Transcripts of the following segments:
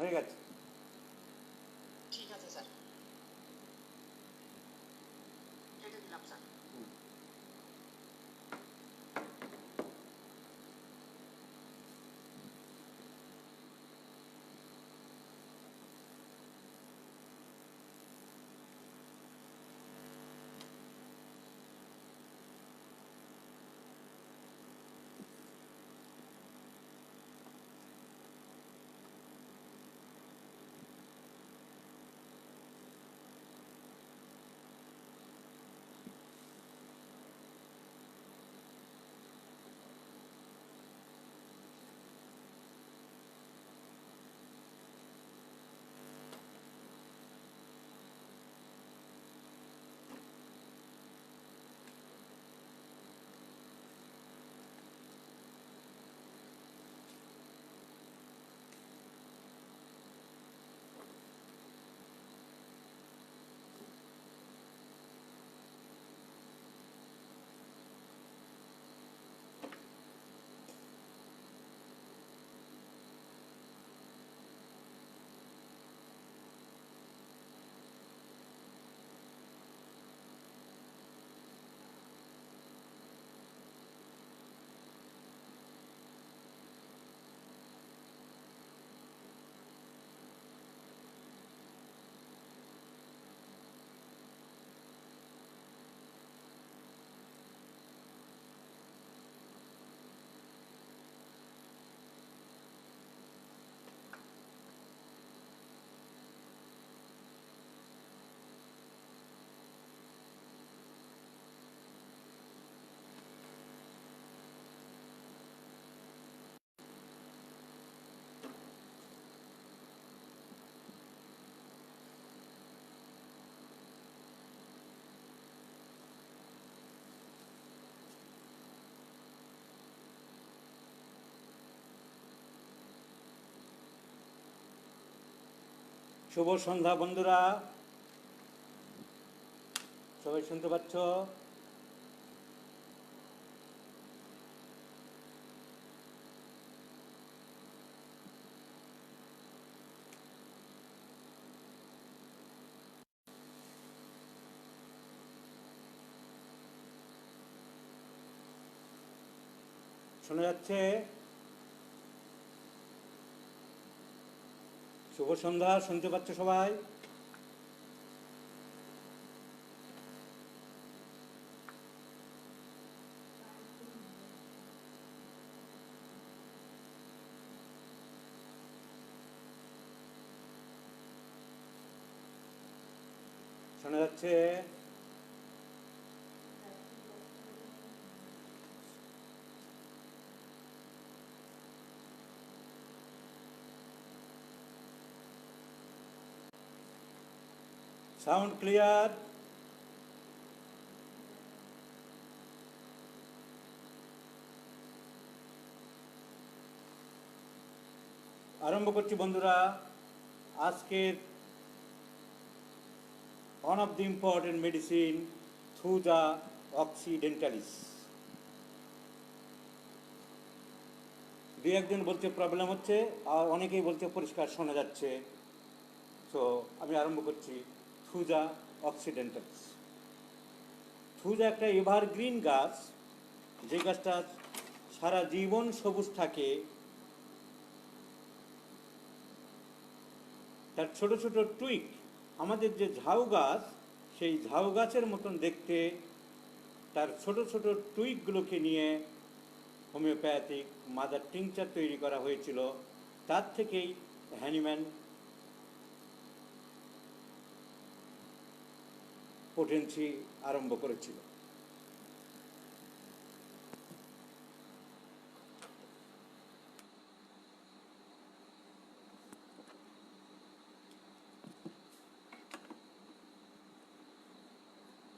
হয়ে গেছে। ঠিক আছে স্যার, কেটে দিলাম স্যার। শুভ সন্ধ্যা বন্ধুরা, সবাই শুনতে পাচ্ছ? শোনা যাচ্ছে? শুভ সন্ধ্যা, শুনতে পাচ্ছ সবাই? শোনা যাচ্ছে? Sound clear? আরম্ভ করছি বন্ধুরা। আজকের one of the important medicine through the occidentalis. দুই একজন বলতে প্রবলেম হচ্ছে, আর অনেকেই বলতে পরিষ্কার শোনা যাচ্ছে। সো আমি আরম্ভ করছি। Through the অক্সিডেন্টালস। থ্রুজা একটা এভারগ্রিন গাছ, যে গাছটা সারা জীবন সবুজ থাকে। তার ছোট ছোট টুইক, আমাদের যে ঝাউ গাছ, সেই ঝাউ গাছের মতন দেখতে, তার ছোট ছোট টুইকগুলোকে নিয়ে হোমিওপ্যাথিক মাদার টিংচার তৈরি করা হয়েছিল। তার থেকেই হ্যানিম্যান পোটেন্সি আরম্ভ করেছিল।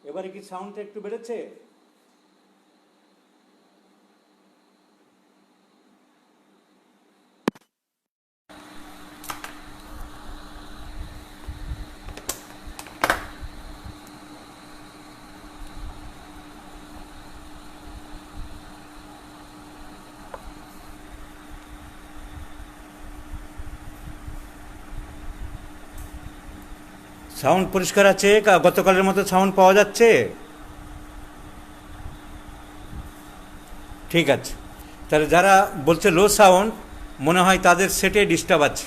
এবারে কি সাউন্ডটা একটু বেড়েছে? সাউন্ড পরিষ্কার আছে? গতকালের মতো সাউন্ড পাওয়া যাচ্ছে? ঠিক আছে। তাহলে যারা বলছে লো সাউন্ড, মনে হয় তাদের সেটে ডিস্টার্ব আছে।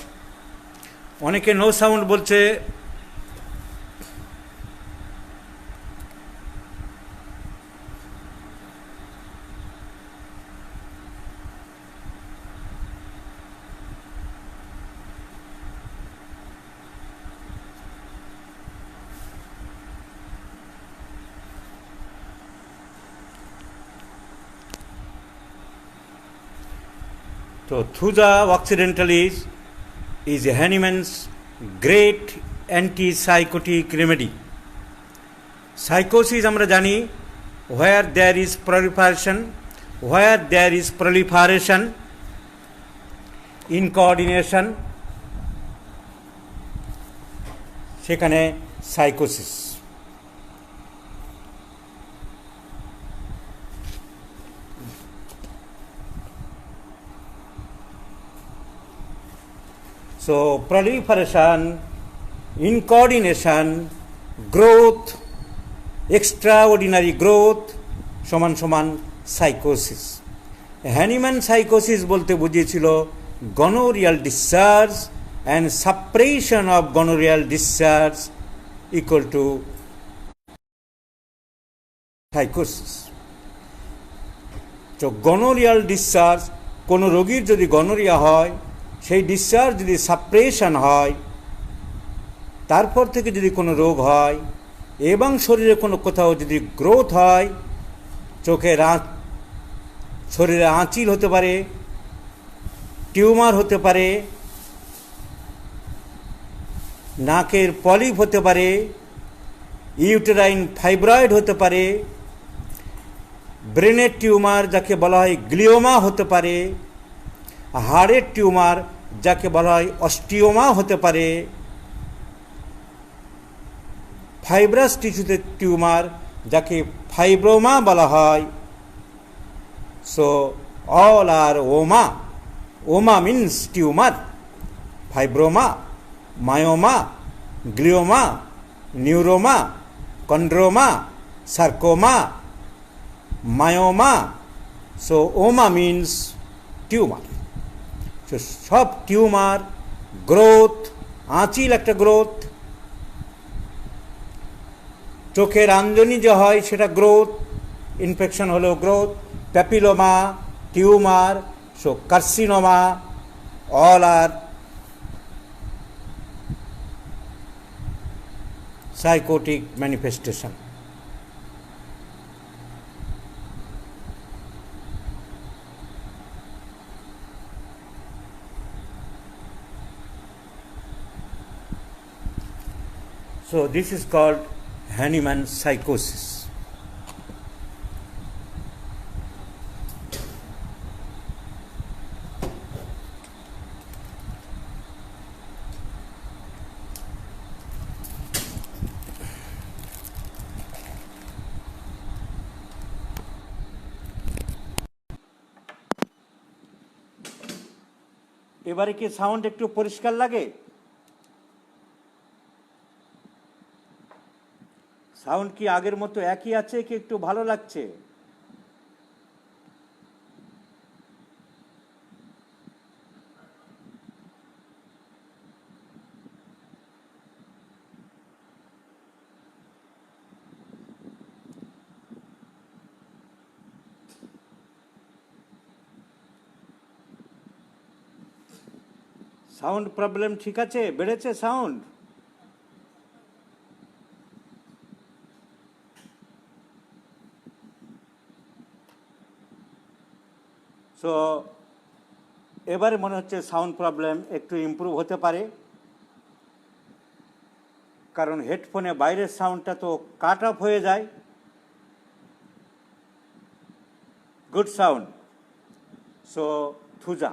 অনেকে নো সাউন্ড বলছে। তো Thuja occidentalis is Hahnemann's great antipsychotic remedy. Psychosis আমরা জানি, where there is proliferation, incoordination, সেখানে সাইকোসিস। So proliferation, incoordination, growth, extraordinary growth সমান সমান সাইকোসিস। হ্যানিম্যান সাইকোসিস বলতে বুঝিয়েছিল gonorrhoeal discharge and suppression of gonorrhoeal discharge equal to সাইকোসিস। তো গনোরিয়াল ডিসচার্জ, কোনো রোগীর যদি গনোরিয়া হয়, সেই ডিসচার্জ যদি সাপ্রেশন হয়, তারপর থেকে যদি কোনো রোগ হয় এবং শরীরে কোনো কোথাও যদি গ্রোথ হয়, চোখের শরীরে আঁচিল হতে পারে, টিউমার হতে পারে, নাকের পলিপ হতে পারে, ইউটেরাইন ফাইব্রয়েড হতে পারে, ব্রেনের টিউমার যাকে বলা হয় গ্লিওমা হতে পারে, হাড়ের টিউমার যাকে বলা হয় অস্টিওমা হতে পারে, ফাইব্রাস টিস্যুতে টিউমার যাকে ফাইব্রোমা বলা হয়। So all are oma. Oma means tumour. Fibroma, myoma, glioma, neuroma, chondroma, sarcoma, myoma. So oma means tumour. So সব টিউমার, গ্রোথ, আঁচিল একটা গ্রোথ, চোখের আঞ্জনি যে হয় সেটা গ্রোথ, ইনফেকশন হলেও growth, papilloma, tumour, so carcinoma, all are psychotic manifestation. So this is called Hahnemann psychosis. এবারে কি সাউন্ড একটু পরিষ্কার লাগে? সাউন্ড কি আগের মতো একই আছে, কি একটু ভালো লাগছে? সাউন্ড প্রবলেম ঠিক আছে? বেড়েছে সাউন্ড? সো এবারে মনে হচ্ছে সাউন্ড প্রবলেম একটু ইমপ্রুভ হতে পারে, কারণ হেডফোনে বাইরের সাউন্ডটা তো কাট অফ হয়ে যায়। Good sound. So Thuja.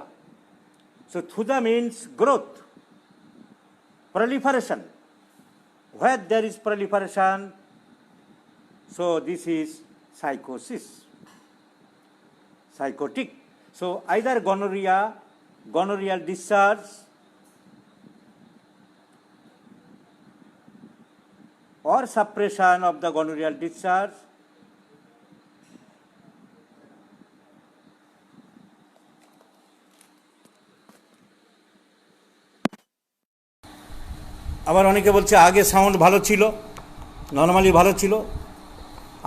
So thuja means growth, proliferation. Where there is proliferation, so this is psychosis, psychotic. So either gonorrhea, gonorrheal discharge, or suppression of the gonorrheal discharge. আবার অনেকে বলছে আগে sound ভালো ছিল, normally ভালো ছিল,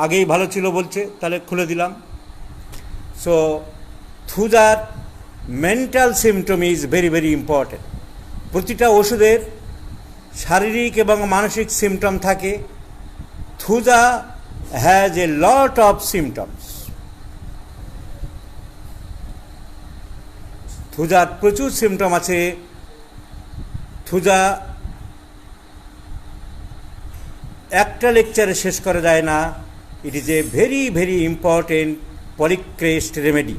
আগেই ভালো ছিল বলছে, তাহলে খুলে দিলাম। সো থুজার mental symptom is very very important. প্রতিটা ওষুধের শারীরিক এবং মানসিক সিমটম থাকে। Thuja has a lot of symptoms. থুজার প্রচুর সিমটম আছে। থুজা একটা লেকচারে শেষ করা যায় না। It is a very very important polycrest remedy.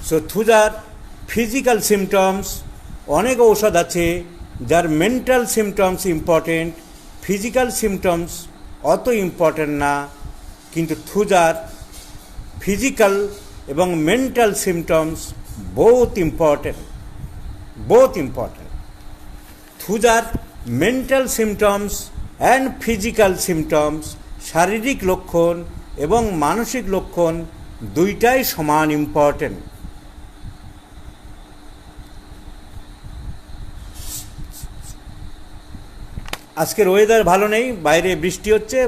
So থুজার ফিজিক্যাল সিমটমস, অনেক ঔষধ আছে যার mental symptoms important, physical symptoms অত ইম্পর্টেন্ট না, কিন্তু থুজার ফিজিক্যাল এবং মেন্টাল সিমটমস বোথ ইম্পর্টেন্ট। থুজার mental symptoms and physical symptoms, শারীরিক লক্ষণ এবং মানসিক লক্ষণ দুইটাই সমান ইম্পর্টেন্ট। আজকের ওয়েদার ভালো নেই, বাইরে বৃষ্টি হচ্ছে,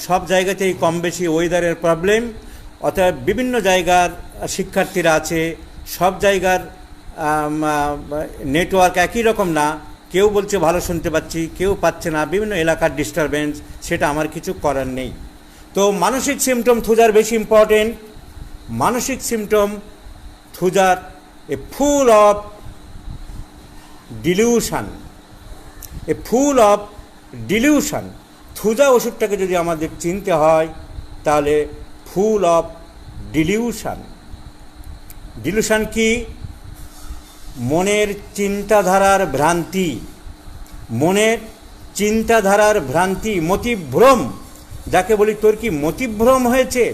সব জায়গাতেই কম বেশি ওয়েদারের প্রবলেম। অর্থাৎ বিভিন্ন জায়গার শিক্ষার্থীরা আছে, সব জায়গার নেটওয়ার্ক একই রকম না। কেউ বলছে ভালো শুনতে পাচ্ছি, কেউ পাচ্ছে না, বিভিন্ন এলাকার ডিস্টারবেন্স, সেটা আমার কিছু করার নেই। তো মানসিক সিমটম থুজার বেশি ইম্পর্টেন্ট। মানসিক সিমটম থুজার a full of delusion, thuja ওষুধটাকে যদি আমাদের চিনতে হয় তাহলে ফুল অফ ডিলিউশন। ডিলিউশন কি? মনের চিন্তাধারার ভ্রান্তি, মতিভ্রম। যাকে বলি তোর কি মতিভ্রম হয়েছে?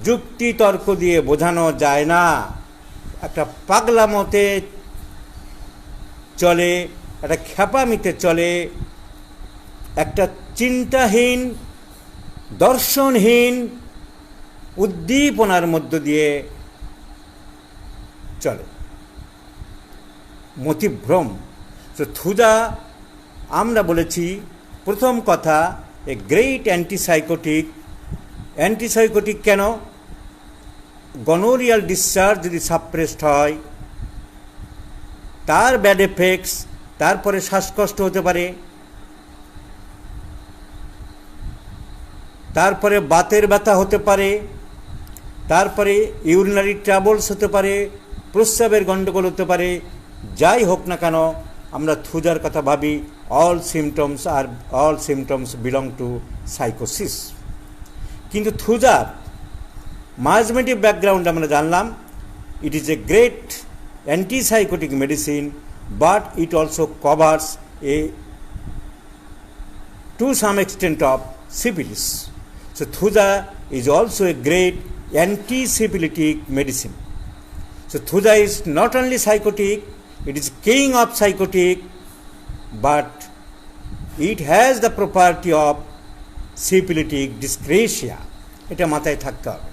যুক্তি তর্ক দিয়ে বোঝানো যায় না। একটা পাগলামতে চলে, একটা খ্যাপামিতে চলে, একটা চিন্তাহীন, দর্শনহীন উদ্দীপনার মধ্য দিয়ে চলে, মতিভ্রম। তো থুজা আমরা বলেছি প্রথম কথা এ গ্রেট অ্যান্টিসাইকোটিক। কেন? গনোরিয়াল ডিসচার্জ যদি সাপ্রেসড হয়, তার ব্যাড এফেক্টস, তারপরে শ্বাসকষ্ট হতে পারে, তারপরে বাতের ব্যথা হতে পারে, তারপরে ইউরিনারি ট্রাবলস হতে পারে, প্রস্রাবের গণ্ডগোল হতে পারে। যাই হোক না কেন, আমরা থুজার কথা ভাবি অল সিমটমস বিলং টু সাইকোসিস। কিন্তু থুজার মায়াজমেটিক ব্যাকগ্রাউন্ড আমরা জানলাম। ইট is a great antipsychotic medicine, but it also covers to some extent of syphilis. So thuja is also a great anti-syphilitic medicine. So thuja is not only psychotic, it is king of psychotic, but it has the property of syphilitic dyscrasia. এটা মাথায় থাকতে হবে।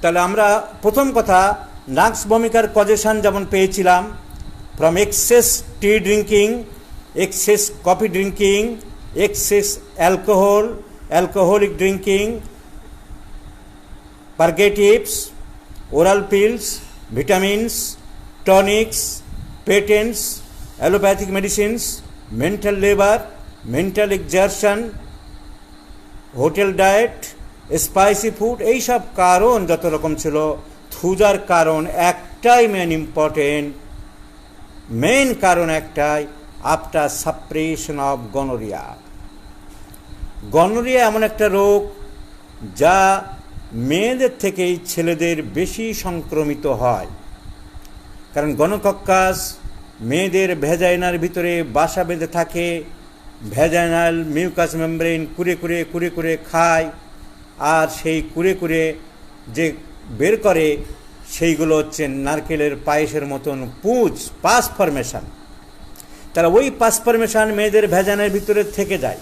তাহলে আমরা প্রথম কথা নাক্স ভূমিকার causation যেমন পেয়েছিলাম, from excess tea drinking, excess coffee drinking, excess alcoholic drinking, purgatives, oral pills, vitamins, tonics, patents, allopathic medicines, mental labor, mental exertion, hotel diet, spicy food, এই সব কারণ যত রকম ছিল, থুজার কারণ একটাই মেন কারণ একটাই, after suppression of gonorrhoea. Gonorrhoea এমন একটা রোগ যা মেয়েদের থেকেই ছেলেদের বেশি সংক্রমিত হয়। কারণ গনোকক্কাস মেয়েদের ভ্যাজাইনার ভিতরে বাসা বেঁধে থাকে, ভ্যাজাইনাল মিউকাস মেমব্রেন কুরে খায়, আর সেই কুরে যে বের করে সেইগুলো হচ্ছে নারকেলের পায়েসের মতন পাস ফরমেশন। তারা ওই পাসপারমেশন মেয়েদের ভেজানের ভিতরে থেকে যায়,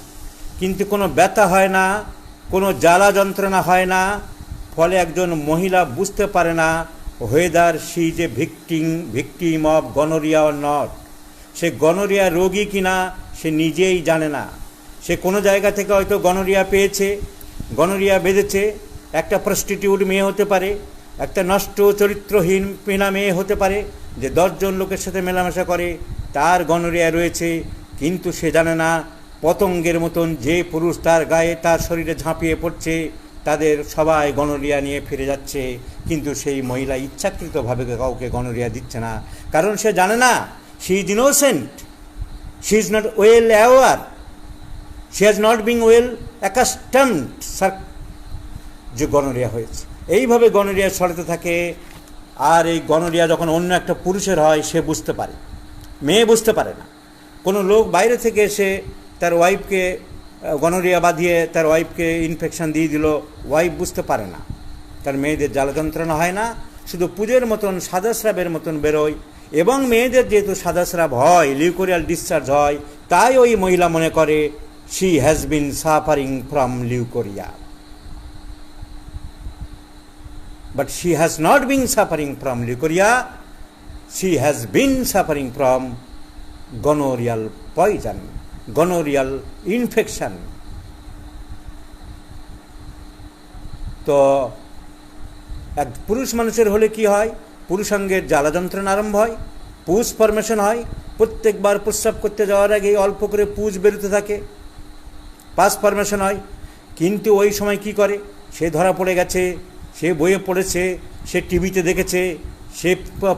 কিন্তু কোনো ব্যথা হয় না, কোনো জ্বালা যন্ত্রণা হয় না। ফলে একজন মহিলা বুঝতে পারে না whether she is a victim of gonorrhoea or not. Say gonorrhoea রোগী কিনা সে নিজেই জানে না। সে কোনো জায়গা থেকে হয়তো গনোরিয়া পেয়েছে, গনোরিয়া বেঁধেছে। একটা প্রস্টিটিউট মেয়ে হতে পারে, একটা নষ্ট চরিত্রহীন পেনা মেয়ে হতে পারে, যে 10 জন লোকের সাথে মেলামেশা করে, তার গনোরিয়া রয়েছে, কিন্তু সে জানে না পতঙ্গের মতন যে পুরুষ তার গায়ে তার শরীরে ঝাঁপিয়ে পড়ছে তাদের সবাই গনোরিয়া নিয়ে ফিরে যাচ্ছে, কিন্তু সেই মহিলা ইচ্ছাকৃতভাবে কাউকে গনোরিয়া দিচ্ছে না, কারণ সে জানে না, she is innocent, she is not well aware, she has not being well accustomed যে গনোরিয়া হয়েছে। এইভাবে গনোরিয়া ছড়াতে থাকে। আর এই গনোরিয়া যখন অন্য একটা পুরুষের হয় সে বুঝতে পারে, মেয়ে বুঝতে পারে না। কোনো লোক বাইরে থেকে এসে তার ওয়াইফকে গনোরিয়া বাঁধিয়ে তার ওয়াইফকে ইনফেকশন দিয়ে দিল, ওয়াইফ বুঝতে পারে না, তার মেয়েদের জ্বালা যন্ত্রণা হয় না, শুধু পুজোর মতন সাদা স্রাবের মতন বেরোয়। এবং মেয়েদের যেহেতু সাদা স্রাব হয়, লিউকোরিয়াল ডিসচার্জ হয়, তাই ওই মহিলা মনে করে she has been suffering from leucorrhoea, but she has not been suffering from leukorrhea, she has been suffering from gonorrheal poison, gonorrheal infection. তো এক পুরুষ মানুষের হলে কি হয়, পুরুষাঙ্গের জ্বালা যন্ত্রণা আরম্ভ হয়, পুজ ফরমেশন হয়, প্রত্যেকবার প্রস্রাব করতে যাওয়ার আগে অল্প করে পুজ বেরোতে থাকে, পাস ফরমেশন হয়। কিন্তু ওই সময় কি করে, সে ধরা পড়ে গেছে, সে বইয়ে পড়েছে, সে টিভিতে দেখেছে, সে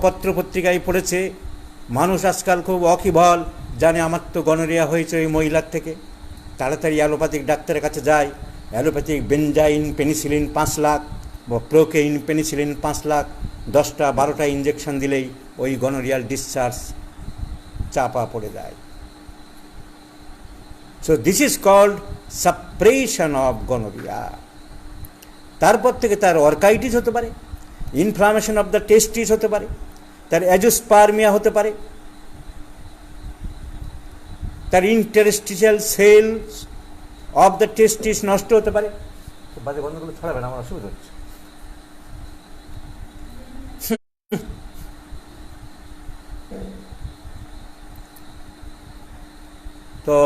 পত্রপত্রিকায় পড়েছে। মানুষ আজকাল খুব অকিবল, জানে আমার তো গনোরিয়া হয়েছে ওই মহিলার থেকে, তাড়াতাড়ি অ্যালোপ্যাথিক ডাক্তারের কাছে যায়। অ্যালোপ্যাথিক বেনজাইন পেনিসিলিন 5 লাখ বা প্রোকেইন পেনিসিলিন 5 লাখ, 10টা 12টা ইঞ্জেকশন দিলেই ওই গনোরিয়াল ডিসচার্জ চাপা পড়ে যায়। So this is called suppression of gonorrhoea. তারপর থেকে তার অর্কাইটিস হতে পারে, ইনফ্লামেশন অফ দ্য টেস্টিস হতে পারে, তার অ্যাজোস্পার্মিয়া হতে পারে, তার ইন্টারস্টিশিয়াল সেলস অফ দ্য টেস্টিস নষ্ট হতে পারে। বাজে গন্ধগুলো ছড়াবে না, আমার অসুবিধা হচ্ছে। তো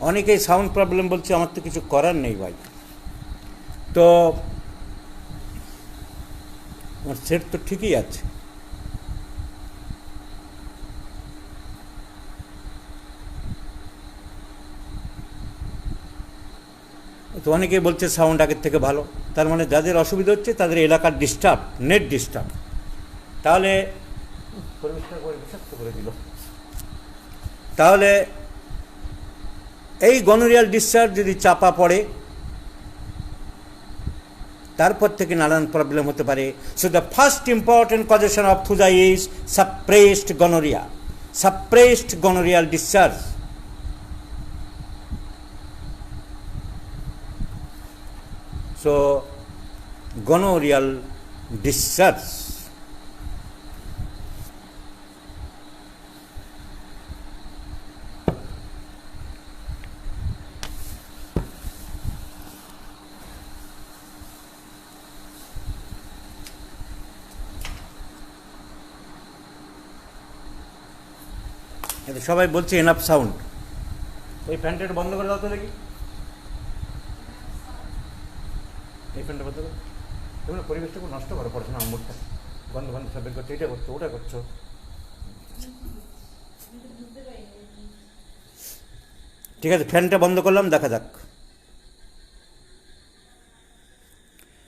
অনেকেই সাউন্ড প্রবলেম বলছে, আমার তো কিছু করার নেই ভাই। তো আমার সেট তো ঠিকই আছে। তো অনেকেই বলছে সাউন্ড আগের থেকে ভালো, তার মানে যাদের অসুবিধা হচ্ছে তাদের এলাকার ডিস্টার্ব, নেট ডিস্টার্ব। তাহলে পরিষ্কার করে বিষাক্ত করে দিল। তাহলে এই গনোরিয়াল ডিসচার্জ যদি চাপা পড়ে, তারপর থেকে নানান প্রবলেম হতে পারে। So the first important causation of thuja is suppressed gonorrhoea, suppressed gonorrhoeal discharge. So gonorrhoeal discharge সবাই বলছে এনাফ সাউন্ড। এই ফ্যানটা বন্ধ করে দাও তো দেখি, এই ফ্যানটা বন্ধ করো। তোমরা পরিবেশটা খুব নষ্ট করো, পড়াশোনা আমরটা বন্ধ বন্ধ সব বের করছো, এটা করছো ওটা করছো। ঠিক আছে, ফ্যানটা বন্ধ করলাম, দেখা যাক।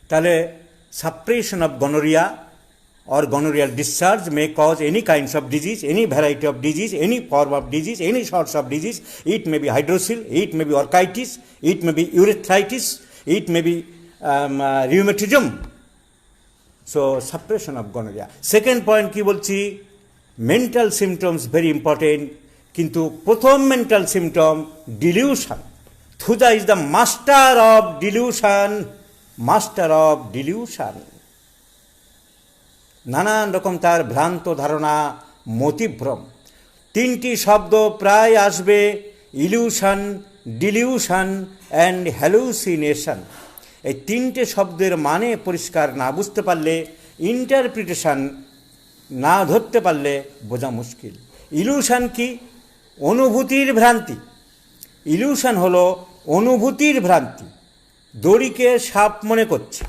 তাহলে suppression of gonorrhoea or gonorrheal discharge may cause any kinds of disease, any variety of disease, any form of disease, any sorts of disease. It may be hydrocele, it may be orchitis, it may be urethritis, it may be rheumatism. So suppression of gonorrhea. Second point কি বলছি, mental symptoms very important. কিন্তু প্রথম mental symptom dilution. Thuja is the master of dilution, master of dilution. নানান রকম তার ভ্রান্ত ধারণা, মতিভ্রম। তিনটি শব্দ প্রায় আসবে, ইলিউশন, ডিলিউশন অ্যান্ড হ্যালুসিনেশন। এই তিনটে শব্দের মানে পরিষ্কার না বুঝতে পারলে, ইন্টারপ্রিটেশন না ধরতে পারলে বোঝা মুশকিল। ইলিউশন কি? অনুভূতির ভ্রান্তি। ইলিউশন হলো অনুভূতির ভ্রান্তি। দড়িকে সাপ মনে করছে,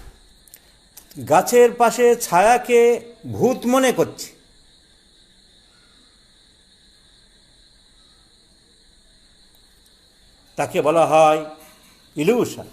গাছের পাশে ছায়াকে ভূত মনে করছে। তাকে বলা হয় illusion.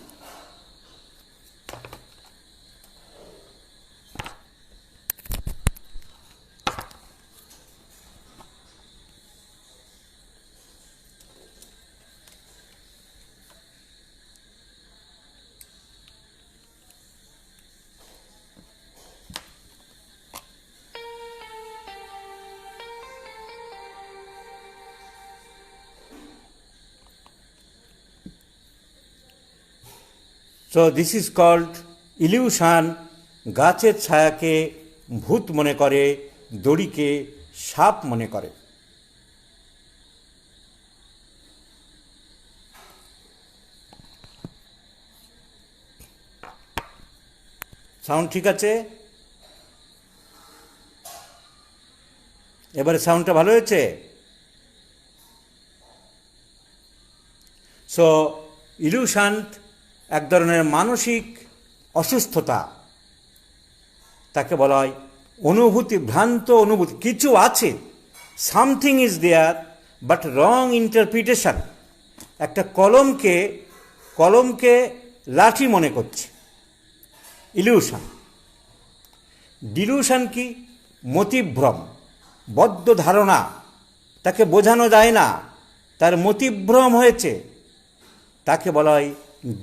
So this is called illusion. গাছের ছায়াকে ভূত মনে করে, দড়িকে সাপ মনে করে। সাউন্ড ঠিক আছে? এবারে সাউন্ডটা ভালো হয়েছে? সো ইলিউশন এক ধরনের মানসিক অসুস্থতা। তাকে বলা হয় অনুভূতি, ভ্রান্ত অনুভূতি। কিছু আছে, something is there, but wrong interpretation. একটা কলমকে লাঠি মনে করছে, ইলিউশন। ডিলিউশন কি? মতিভ্রম, বদ্ধ ধারণা। তাকে বোঝানো যায় না, তার মতিভ্রম হয়েছে, তাকে বলা হয়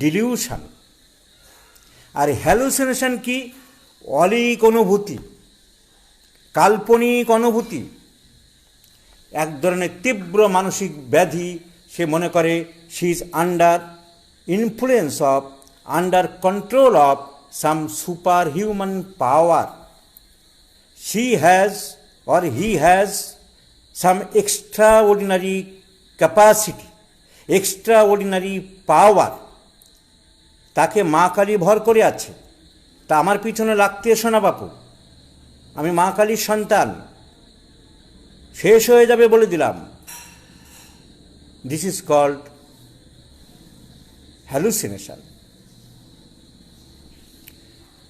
ডিলিউশন। আর হ্যালুসিনেশন কি? অলীক অনুভূতি, কাল্পনিক অনুভূতি। এক ধরনের তীব্র মানসিক ব্যাধি। সে মনে করে she is under influence of, under control of some super human power. She has or he has some extraordinary capacity, extraordinary power. তাকে মা কালী ভর করে আছে। তা আমার পিছনে লাগতে এসো না বাপু, আমি মা কালীর সন্তান, শেষ হয়ে যাবে বলে দিলাম। This is called hallucination.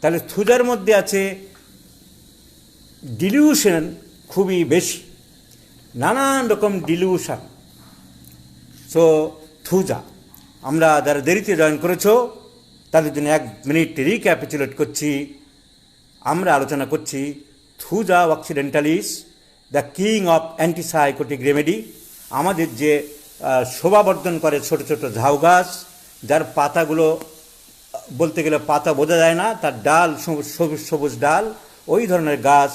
তাহলে থুজার মধ্যে আছে ডিলিউশন খুবই বেশি, নানান রকম ডিলিউশন। সো থুজা, আমরা যারা দেরিতে জয়েন করেছো তাদের জন্য 1 মিনিট রিক্যাপিচুলেট করছি। আমরা আলোচনা করছি thuja occidentalis, the king of antipsychotic remedy. আমাদের যে শোভাবর্ধন করে ছোট ছোট ঝাউ গাছ, যার পাতাগুলো বলতে গেলে পাতা বোঝা যায় না, তার ডাল সবুজ সবুজ ডাল, ওই ধরনের গাছ,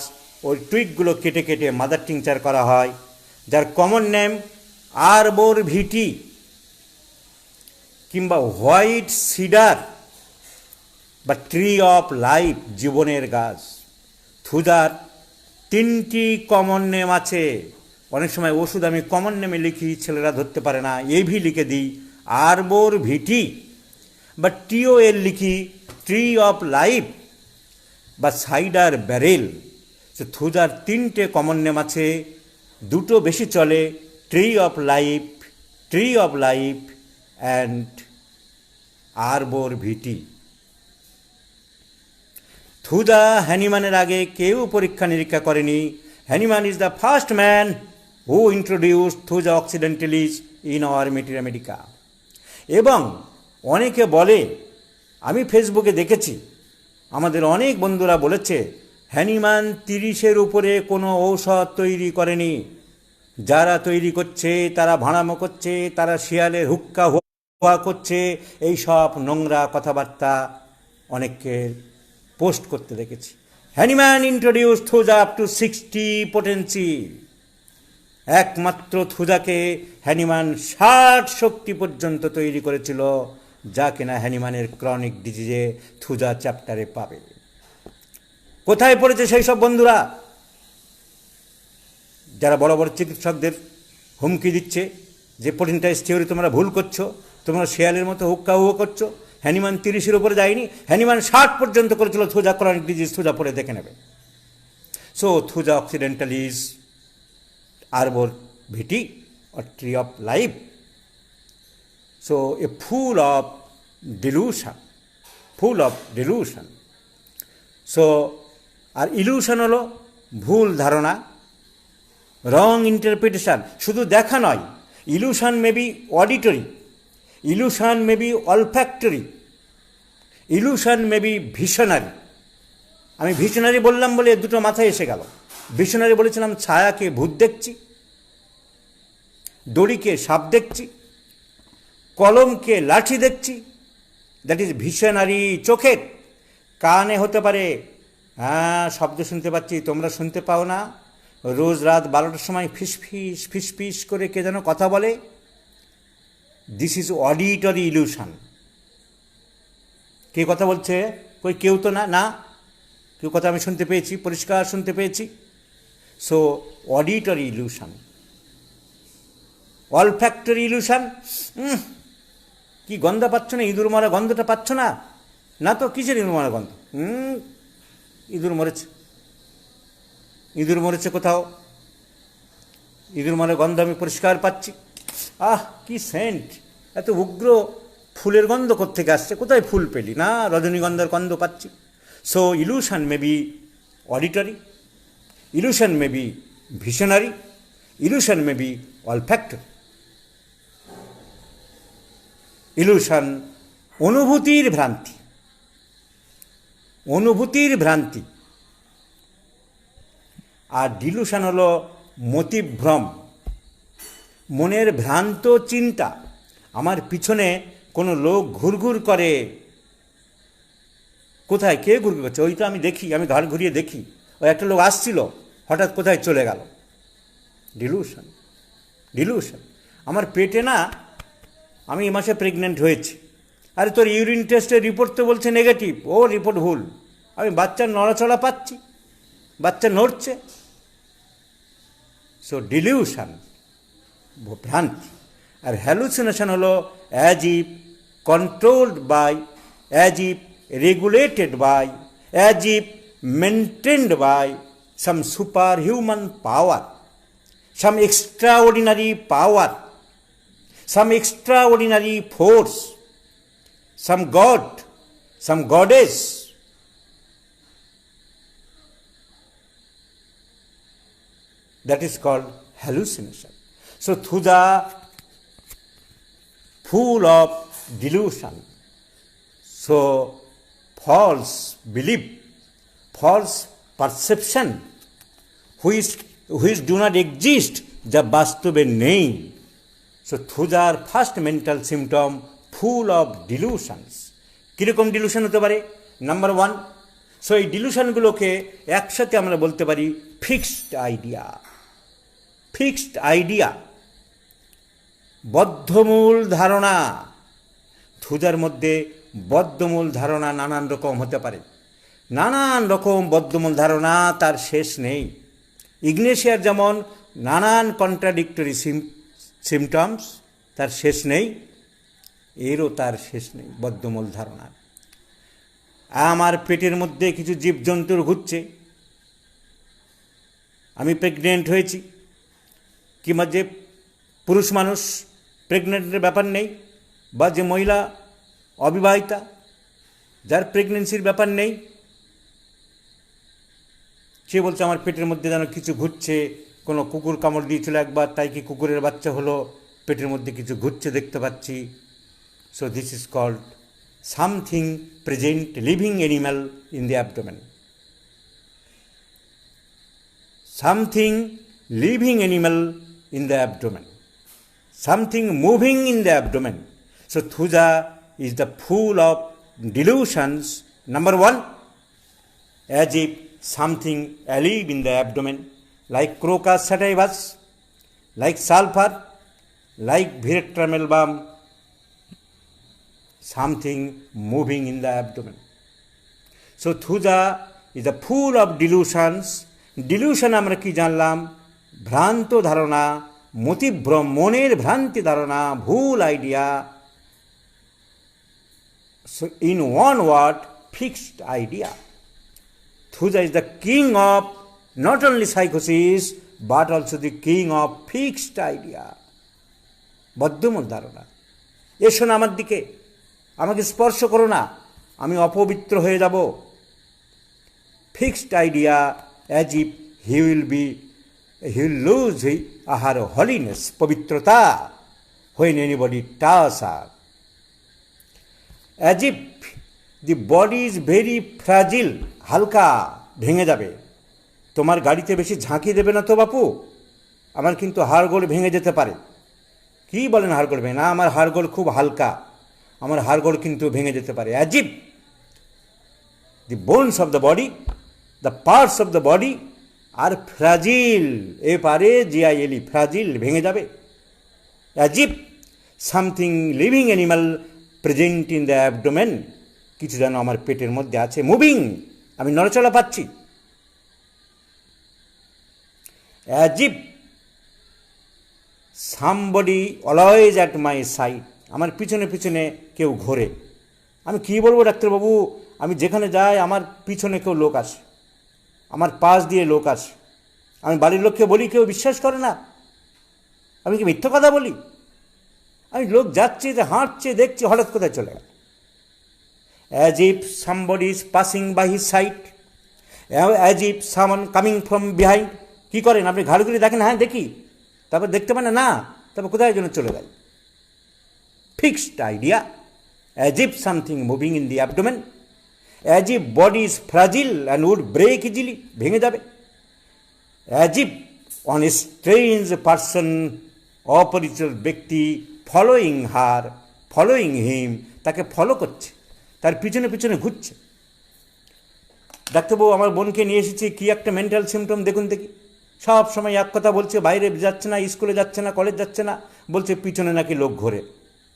ওই টুইকগুলো কেটে কেটে মাদার টিংচার করা হয়, যার কমন নেম আরবোর ভিটি কিংবা হোয়াইট সিডার বা ট্রি অফ লাইফ, জীবনের গাছ। থুজার 3টি কমন নেম আছে। অনেক সময় ওষুধ আমি কমন নেমে লিখি, ছেলেরা ধরতে পারে না, এভি লিখে দিই, আরবোর ভিটি, বা টিওএল লিখি, ট্রি অফ লাইফ বা সাইডার ব্যারেল। সে থুজার 3টে কমন নেম আছে, 2টো বেশি চলে, tree of life and arbor vitae. Thuja হ্যানিম্যানের আগে কেউ পরীক্ষা নিরীক্ষা করেনি। Hahnemann is the first man who introduce thuja occidentalis in our materia medica. এবং অনেকে বলে, আমি ফেসবুকে দেখেছি, আমাদের অনেক বন্ধুরা বলেছে, হ্যানিম্যান 30-এর উপরে কোনো ঔষধ তৈরি করেনি। যারা তৈরি করছে তারা ভাড়ামো করছে, তারা শিয়ালের হুক্কা হুয়া করছে, এই সব নোংরা কথাবার্তা অনেককে পোস্ট করতে দেখেছি। Hahnemann introduce Thuja up to 60 potency একমাত্র থুজাকে হ্যানিম্যান 60 শক্তি পর্যন্ত তৈরি করেছিল, যা কিনা হ্যানিম্যানের ক্রনিক ডিজিজে থুজা চ্যাপ্টারে পাবে। কোথায় পড়েছে সেই সব বন্ধুরা যারা বড় বড় চিকিৎসকদের হুমকি দিচ্ছে যে প্রোটিনটাইজ থিওরি তোমরা ভুল করছো, তোমরা শেয়ালের মতো হুক্কা হুয়ো করছো? হ্যানিম্যান 30-এর উপরে যায়নি, হ্যানিম্যান 60 পর্যন্ত করেছিল থুজা ক্রনিক ডিজিজ। থুজা পড়ে দেখে নেবে। So thuja occidentalis arbor vitae or tree of life. So a full of delusion. So আর ইলিউশন হলো ভুল ধারণা, রং ইন্টারপ্রিটেশন। শুধু দেখা নয়, illusion may be auditory, illusion may be olfactory, illusion may be visionary. আমি ভিশনারি বললাম বলে দুটো মাথায় এসে গেল। ভিশনারি বলেছিলাম ছায়াকে ভূত দেখছি, দড়িকে সাপ দেখছি, কলমকে লাঠি দেখছি, দ্যাট ইজ ভিশনারি। চোখের, কানে হতে পারে হ্যাঁ শব্দ শুনতে পাচ্ছি, তোমরা শুনতে পাও না? রোজ রাত 12টার সময় ফিসফিস ফিসফিস করে কে যেন কথা বলে, দিস ইজ অডিটরি ইলিউশন। কে কথা বলছে? কই কেউ তো না, না কেউ কথা আমি শুনতে পেয়েছি, পরিষ্কার শুনতে পেয়েছি। So auditory illusion. Olfactory illusion, কি গন্ধ পাচ্ছ না? ইঁদুর মরা গন্ধটা পাচ্ছ না? না তো কিসের ইঁদুর মরা গন্ধ? ইঁদুর মরেছে, ইঁদুর মরেছে কোথাও, ইঁদুর মরা গন্ধ আমি পরিষ্কার পাচ্ছি। আহ কি সেন্ট, এত উগ্র ফুলের গন্ধ কোত্থেকে আসছে? কোথায় ফুল পেলি? না রজনীগন্ধার গন্ধ পাচ্ছি। So illusion may be auditory, illusion may be visionary, illusion may be olfactory. Illusion অনুভূতির ভ্রান্তি, অনুভূতির ভ্রান্তি। আর ডিলুশন হলো মতিভ্রম, মনের ভ্রান্ত চিন্তা। আমার পিছনে কোনো লোক ঘুরঘুর করে, কোথায় কে ঘুরঘুর করছে? ওই তো আমি দেখি, আমি ঘাড় ঘুরিয়ে দেখি, ওই একটা লোক আসছিল, হঠাৎ কোথায় চলে গেল। Dilution, dilution. আমার পেটে না, আমি এই মাসে প্রেগনেন্ট হয়েছি, আরে তোর ইউরিন টেস্টের রিপোর্ট তো বলছে নেগেটিভ। ও রিপোর্ট ভুল, আমি বাচ্চার নড়াচড়া পাচ্ছি, বাচ্চা নড়ছে। সো ডিলিউশন, ভ্রান্তি। আর হ্যালুসিনেশন হলো as if controlled by, as if regulated by, as if maintained by some super human power, some extraordinary power, some extraordinary force, some god, some goddess. That is called hallucination. So Thuja, full of delusion. So false belief, false perception, which do not exist, যা বাস্তবে নেই। So থুজার first mental symptom full of delusions. কীরকম delusion হতে পারে? Number 1, so এই ডিলুশনগুলোকে একসাথে আমরা বলতে পারি ফিক্সড আইডিয়া। ফিক্সড আইডিয়া, বদ্ধমূল ধারণা। থুজার মধ্যে বদ্ধমূল ধারণা নানান রকম হতে পারে, নানান রকম বদ্ধমূল ধারণা, তার শেষ নেই। ইগনেশিয়ার যেমন নানান কন্ট্রাডিক্টরি সিমটমস, তার শেষ নেই, এরও তার শেষ নেই বদ্ধমূল ধারণার। আমার পেটের মধ্যে কিছু জীবজন্তুর ঘুরছে, আমি প্রেগনেন্ট হয়েছি, কিংবা যে পুরুষ মানুষ প্রেগনেন্টের ব্যাপার নেই, বা যে মহিলা অবিবাহিতা যার প্রেগনেন্সির ব্যাপার নেই, সে বলছে আমার পেটের মধ্যে যেন কিছু ঘুরছে, কোনো কুকুর কামড় দিয়েছিল একবার, তাই কি কুকুরের বাচ্চা হলো, পেটের মধ্যে কিছু ঘুরছে দেখতে পাচ্ছি। So this is called something present living animal in the abdomen. Something living animal in the abdomen, something moving in the abdomen. So Thuja is the full of delusions. Number 1, as if something alive in the abdomen, like crocus sativus, like sulfur, like vertebral bump, something moving in the abdomen. So thuja is a full of delusions. Delusion আমরা কি জানলাম? ভ্রান্ত ধারণা, মতিভ্রম, মনের ভ্রান্তি ধারণা, ভুল idea. So in one word, fixed idea. Thuja is the king of not only psychosis but also the king of fixed idea. বদ্ধমূল ধারণা. এসো না আমার দিকে, আমাকে স্পর্শ করো না, আমি অপবিত্র হয়ে যাব. Fixed idea, as if he will lose her holiness, পবিত্রতা, when anybody touch her. As if the body is very fragile, হালকা, ভেঙে যাবে. তোমার গাড়িতে বেশি ঝাঁকি দেবে না তো বাপু, আমার কিন্তু হাড়গোড় ভেঙে যেতে পারে. কি বলেন হাড়গোড় ভেঙে? না, আমার হাড়গোড় খুব হালকা, আমার হাড়গোড় কিন্তু ভেঙে যেতে পারে. As if the bones of the body, the parts of the body are fragile, এ পারে জিআইএলই, ফ্র্যাজিল, ভেঙে যাবে. As if something living animal present in the abdomen, কিছু যেন আমার পেটের মধ্যে আছে, মুভিং, আমি নড়াচড়া পাচ্ছি. As if somebody always at my side, আমার পিছনে পিছনে কেউ ঘোরে. আমি কী বলবো ডাক্তারবাবু, আমি যেখানে যাই আমার পিছনে কেউ লোক আসে, আমার পাশ দিয়ে লোক আসে. আমি বাড়ির লোককে বলি, কেউ বিশ্বাস করে না. আমি কি মিথ্যা কথা বলি? আমি লোক যাচ্ছে, যে হাঁটছে, দেখছি, হঠাৎ কোথায় চলে গেল. As if somebody is passing by his side, as if someone coming from behind. কী করেন আপনি? ঘাড় ঘুরে দেখেন, হ্যাঁ দেখি, তারপর দেখতে পান না, তারপর কোথায় জন্য চলে যায়. Fixed idea. As if something moving in the abdomen, as if body is fragile and would break easily, ভেঙে যাবে. As if on a strange person, অপরিচিত ব্যক্তি, ফলোয়িং হার, ফলোয়িং হিম, তাকে ফলো করছে, তার পিছনে পিছনে ঘুরছে. ডাক্তারবাবু আমার বোনকে নিয়ে এসেছি, কি একটা মেন্টাল সিমটম দেখুন দেখি. সব সময় এক কথা বলছে, বাইরে যাচ্ছে না, স্কুলে যাচ্ছে না, কলেজ যাচ্ছে না, বলছে পিছনে নাকি লোক ঘোরে.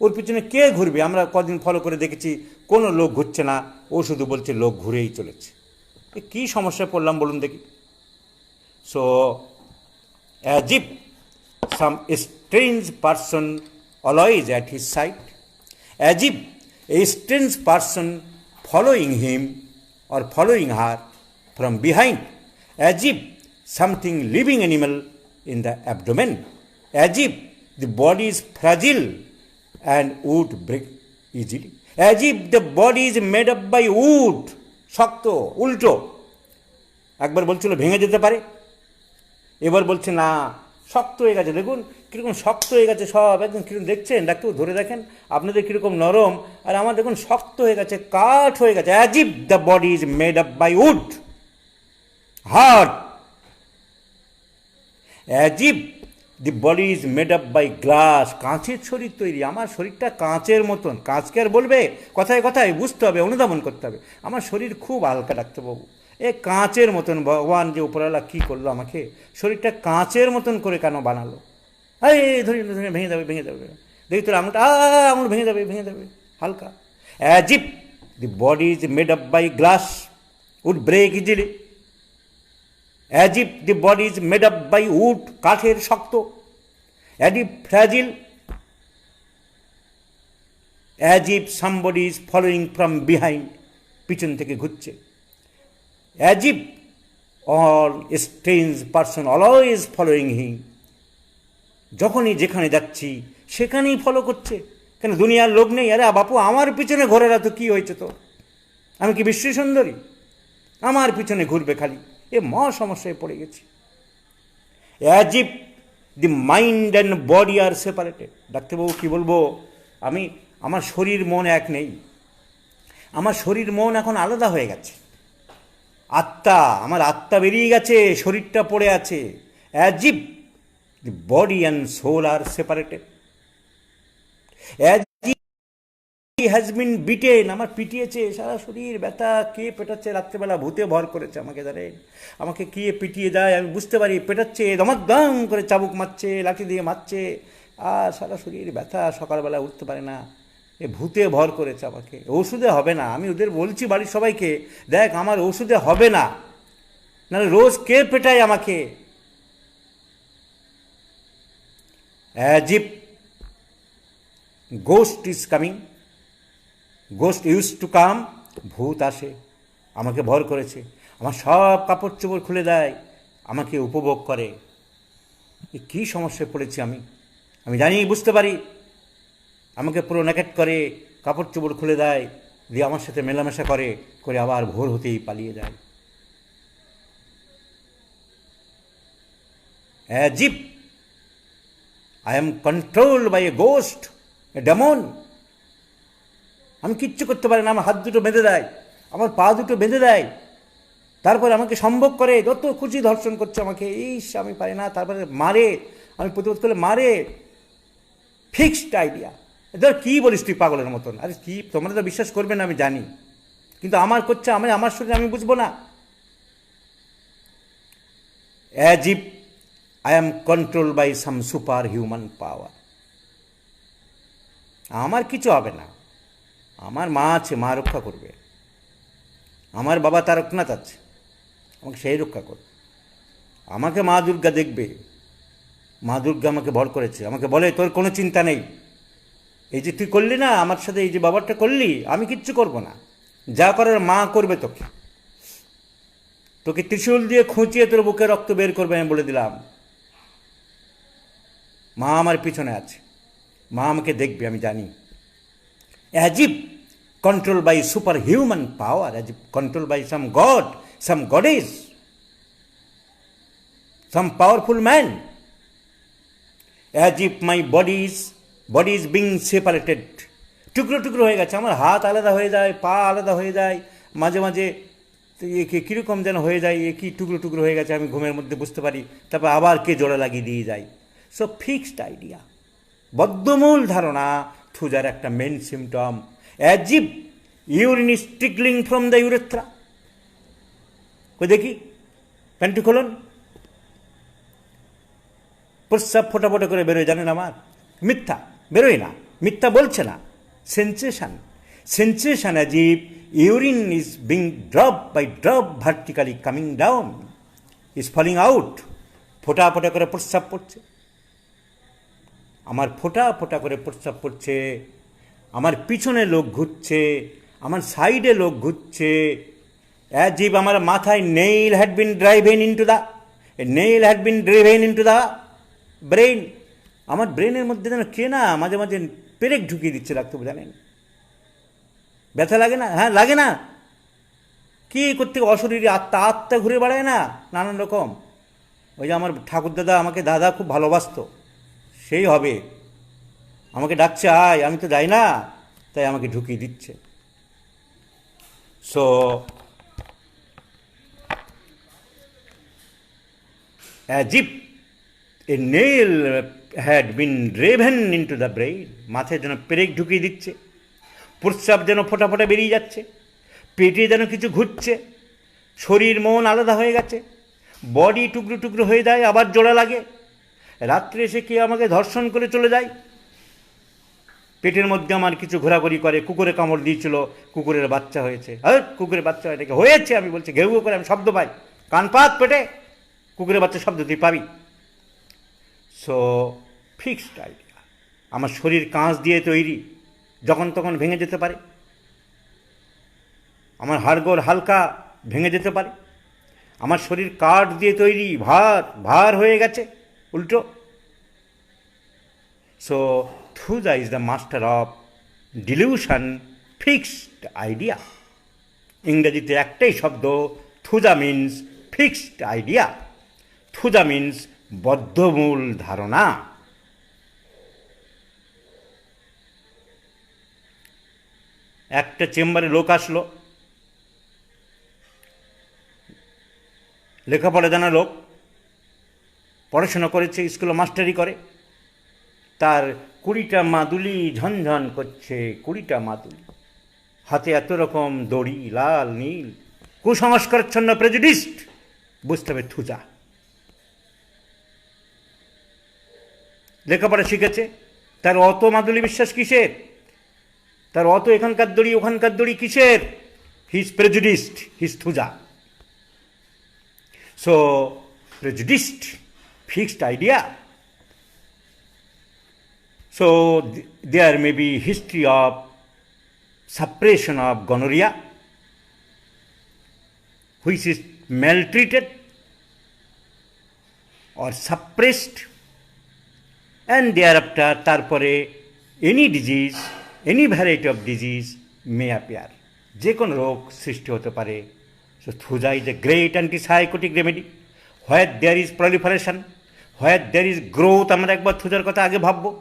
ওর পিছনে কে ঘুরবে? আমরা কদিন ফলো করে দেখেছি, কোনো লোক ঘুরছে না, ও শুধু বলছে লোক ঘুরেই চলেছে. এ কী সমস্যায় পড়লাম বলুন দেখি. So as if some strange person always at his side, as if A strange person following him or following her from behind, as if something living animal in the abdomen, as if the body is fragile and would break easily, as if the body is made up by wood, শক্ত, উল্টো. একবার বলছিল ভেঙে যেতে পারে, এবার বলছে না শক্ত হয়ে গেছে. দেখুন কীরকম শক্ত হয়ে গেছে সব, একদম কীরকম দেখছেন ডাক্তার, ধরে দেখেন আপনাদের কীরকম নরম, আর আমার দেখুন শক্ত হয়ে গেছে, কাঠ হয়ে গেছে. As if the body is made up by wood, hard. As if the body is made up by glass, কাঁচের শরীর তৈরি. আমার শরীরটা কাঁচের মতন. কাঁচকে আর বলবে কথায় কথায়, বুঝতে হবে, অনুধাবন করতে হবে. আমার শরীর খুব হালকা ডাক্তারবাবু, এ কাঁচের মতন. ভগবান যে উপরওয়ালা কী করলো আমাকে, শরীরটা কাঁচের মতন করে কেন বানালো? এই ধরে ধরে ভেঙে যাবে, ভেঙে যাবে, দেখি তোর আঙুলটা, আঙুল ভেঙে যাবে, ভেঙে যাবে, হালকা. As if the body is made up by glass, would break easily. As if the body is made up by wood, কাঠের, শক্ত. As if fragile, as if somebody is following from behind, পিছন থেকে ঘুরছে. As if all strange person always following him, যখনই যেখানে যাচ্ছি সেখানেই follow করছে. কেন দুনিয়ার লোক নেই? আরে বাপু আমার পিছনে ঘোরেরা তো কী হয়েছে তো? আমি কি বিশ্ব সুন্দরী? আমার পিছনে ঘুরবে খালি, এ মহা সমস্যায় পড়ে গেছি. As if the mind and body are separated. ডাক্তারবাবু কী বলবো, আমার শরীর মন এক নেই. আমার শরীর মন এখন আলাদা হয়ে গেছে. আত্মা, আমার আত্মা বেরিয়ে গেছে, শরীরটা পড়ে আছে. As if the body and soul are separated, as if has been beaten, আমার পিটিয়েছে, সারা শরীর ব্যথা, কে পেটাচ্ছে রাত্রেবেলা, ভূতে ভর করেছে আমাকে, জানেন আমাকে কে পিটিয়ে দেয় আমি বুঝতে পারি, পেটাচ্ছে দমাদ্দাম করে, চাবুক মারছে, লাঠি দিয়ে মারছে, আর সারা শরীর ব্যথা, সকালবেলা উঠতে পারে না, এ ভূতে ভর করেছে আমাকে, ওষুধে হবে না। আমি ওদের বলছি বাড়ির সবাইকে, দেখ আমার ওষুধে হবে না, নাহলে রোজ কে পেটায় আমাকে। As if ghost is coming, ghost use to come, ভূত আসে, আমাকে ভর করেছে, আমার সব কাপড় চোপড় খুলে দেয়, আমাকে উপভোগ করে। এ কী সমস্যায় পড়েছি আমি, আমি জানি, বুঝতে পারি, আমাকে পুরো নেকেট করে, কাপড় চোপড় খুলে দেয়, দিয়ে আমার সাথে মেলামেশা করে, করে আবার ভোর হতেই পালিয়ে যায়। As if I am controlled by a ghost, a demon. আমি কিচ্ছু করতে পারি না, আমার হাত দুটো বেঁধে দেয়, আমার পা দুটো বেঁধে দেয়, তারপরে আমাকে সম্ভব করে, যত খুশি ধর্ষণ করছে আমাকে, ইস আমি পারি না, তারপরে মারে, আমি প্রতিবাদ করলে মারে। Fixed idea. ধর কী বলিস তুই পাগলের মতন, আরে কী, তোমরা তো বিশ্বাস করবে না আমি জানি, কিন্তু আমার করছে, আমার শরীরে আমি বুঝবো না। As if I am control by some super human power. আমার কিছু হবে না, আমার মা আছে, মা রক্ষা করবে, আমার বাবা তারকনাথ আছে, আমাকে সেই রক্ষা করবে, আমাকে মা দুর্গা দেখবে, মা দুর্গা আমাকে ভর করেছে, আমাকে বলে তোর কোনো চিন্তা নেই, এই যে তুই করলি না আমার সাথে, এই যে বাবারটা করলি, আমি কিচ্ছু করব না, যা করার মা করবে, তোকে তোকে ত্রিশূল দিয়ে খুঁচিয়ে তোর বুকে রক্ত বের করবে, আমি বলে দিলাম। মা আমার পিছনে আছে, মা আমাকে দেখবে, আমি জানি। As if control by super human power, as if control by some god, some goddess, some powerful man, as if my body is being separated, টুকরো টুকরো হয়ে গেছে, আমার হাত আলাদা হয়ে যায়, পা আলাদা হয়ে যায়, মাঝে মাঝে কীরকম যেন হয়ে যায়, এ কী টুকরো টুকরো হয়ে গেছে, আমি ঘুমের মধ্যে বুঝতে পারি, তারপর আবার কে জোড়া লাগিয়ে দিয়ে যায়। সো ফিক্সড আইডিয়া, বদ্ধমূল ধারণা, থুজার একটা main symptom. As if urine is trickling from the urethra, কই দেখি প্যান্টি খোলন, প্রস্রাব ফোটা ফোটা করে বেরোয়, জানেন আমার, মিথ্যা, বেরোয় না, মিথ্যা বলছে না, sensation, sensation, as if urine is being drop by drop vertically coming down, is falling out, ফোটা ফোটা করে প্রস্রাব পড়ছে, আমার ফোটা ফোটা করে প্রস্রাব পড়ছে, আমার পিছনে লোক ঘুরছে, আমার সাইডে লোক ঘুরছে, অ্যাজ ইফ আমার মাথায় nail had been driven into the, nail had been driven into the brain, আমার ব্রেনের মধ্যে যেন কে না মাঝে মাঝে পেরেক ঢুকিয়ে দিচ্ছে, রাখতে জানেন, ব্যথা লাগে না, হ্যাঁ লাগে না, কী করতে অশরীরে আত্মা, আত্মা ঘুরে বেড়ায় না নানান রকম। ওই যে আমার ঠাকুরদাদা আমাকে দাদা খুব ভালোবাসতো, সেই হবে, আমাকে ডাকছে আয়, আমি তো যাই না, তাই আমাকে ঢুকিয়ে দিচ্ছে। So as if a nail had been driven into the brain, মাথায় যেন পেরেক ঢুকিয়ে দিচ্ছে, প্রস্রাব যেন ফোটা ফোটা বেরিয়ে যাচ্ছে, পেটে যেন কিছু ঘুরছে, শরীর মন আলাদা হয়ে গেছে, বডি টুকরো টুকরো হয়ে যায়, আবার জোড়া লাগে, রাত্রে এসে কে আমাকে ধর্ষণ করে চলে যায়, পেটের মধ্যে আমার কিছু ঘোরাঘুরি করে, কুকুরে কামড় দিয়েছিল, কুকুরের বাচ্চা হয়েছে, কুকুরের বাচ্চা এটাকে হয়েছে, আমি বলছি ঘেউ ঘেউ করে, আমি শব্দ পাই, কানপাত পেটে, কুকুরের বাচ্চা শব্দ তুই পাবি। সো ফিক্সড আইডিয়া, আমার শরীর কাঁচ দিয়ে তৈরি, যখন তখন ভেঙে যেতে পারে, আমার হাড়গোড় হালকা ভেঙে যেতে পারে, আমার শরীর কাঠ দিয়ে তৈরি, ভার ভার হয়ে গেছে উল্টো। So Thuja is the master of dilution, fixed idea. ইংরেজিতে একটাই শব্দ, Thuja means fixed idea, Thuja means বদ্ধমূল ধারণা। একটা চেম্বারে লোক আসলো, লেখাপড়া জানা লোক, পড়াশোনা করেছে, স্কুলে মাস্টারি করে, তার 20টা মাদুলি ঝনঝন করছে, 20টা মাদুলি, হাতে এত রকম দড়ি, লাল নীল, কুসংস্কারচ্ছন্ন প্রেজুডিস্ট, বুঝতে হবে থুজা। লেখাপড়া শিখেছে, তার অত মাদুলি বিশ্বাস কিসের, তার অত এখানকার দড়ি ওখানকার দড়ি কিসের? His prejudiced, his thuja. So prejudiced, fixed idea. So there may be history of suppression of gonorrhea, which is maltreated or suppressed, and thereafter তারপরে any disease, any variety of disease may appear. যে কোনো রোগ সৃষ্টি হতে পারে. So thuja is a great antipsychotic remedy. Where there is proliferation, where there is growth, আমরা একবার থুজার কথা আগে ভাববো.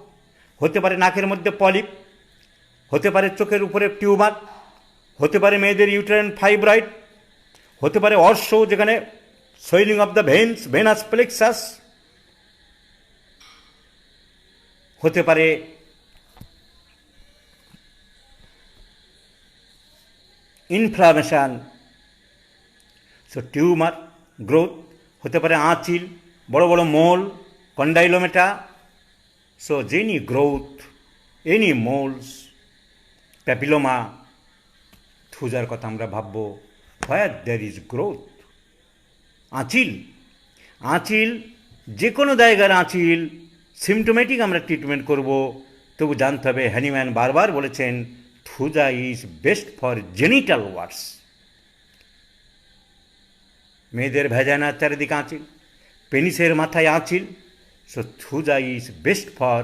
হতে পারে নাকের মধ্যে পলিপ, হতে পারে চোখের উপরে টিউমার, হতে পারে মেয়েদের ইউটেরাইন ফাইব্রয়েড, হতে পারে অর্শ যেখানে swelling of the veins, venous plexus, হতে পারে ইনফ্লামেশন, সো টিউমার গ্রোথ, হতে পারে আঁচিল, বড় বড় মোল, কন্ডাইলোমেটা. So any growth, any moles, papilloma, থুজার কথা আমরা ভাববো. Where there is growth, আঁচিল, আঁচিল যে কোনো জায়গার আঁচিল সিমটোমেটিক আমরা ট্রিটমেন্ট করব. তবু জানতে হবে, হ্যানিম্যান বারবার বলেছেন thuja is best for genital warts. মেয়েদের ভ্যাজানার চারিদিকে আঁচিল, পেনিসের মাথায় আঁচিল. So thuja is best for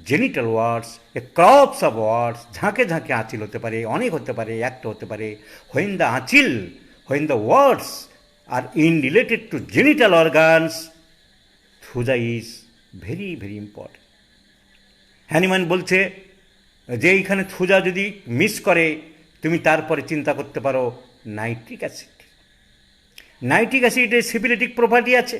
genital warts, a crops of warts, ঝাঁকে ঝাঁকে আঁচিল হতে পারে, অনেক হতে পারে, একটা হতে পারে. When the আঁচিল, when the warts are in related to genital organs, thuja is very very important. Hahnemann বলছে যে এইখানে থুজা যদি মিস করে, তুমি তারপরে চিন্তা করতে পারো নাইট্রিক অ্যাসিড. নাইট্রিক অ্যাসিডের সিপিলিটিক প্রপার্টি আছে,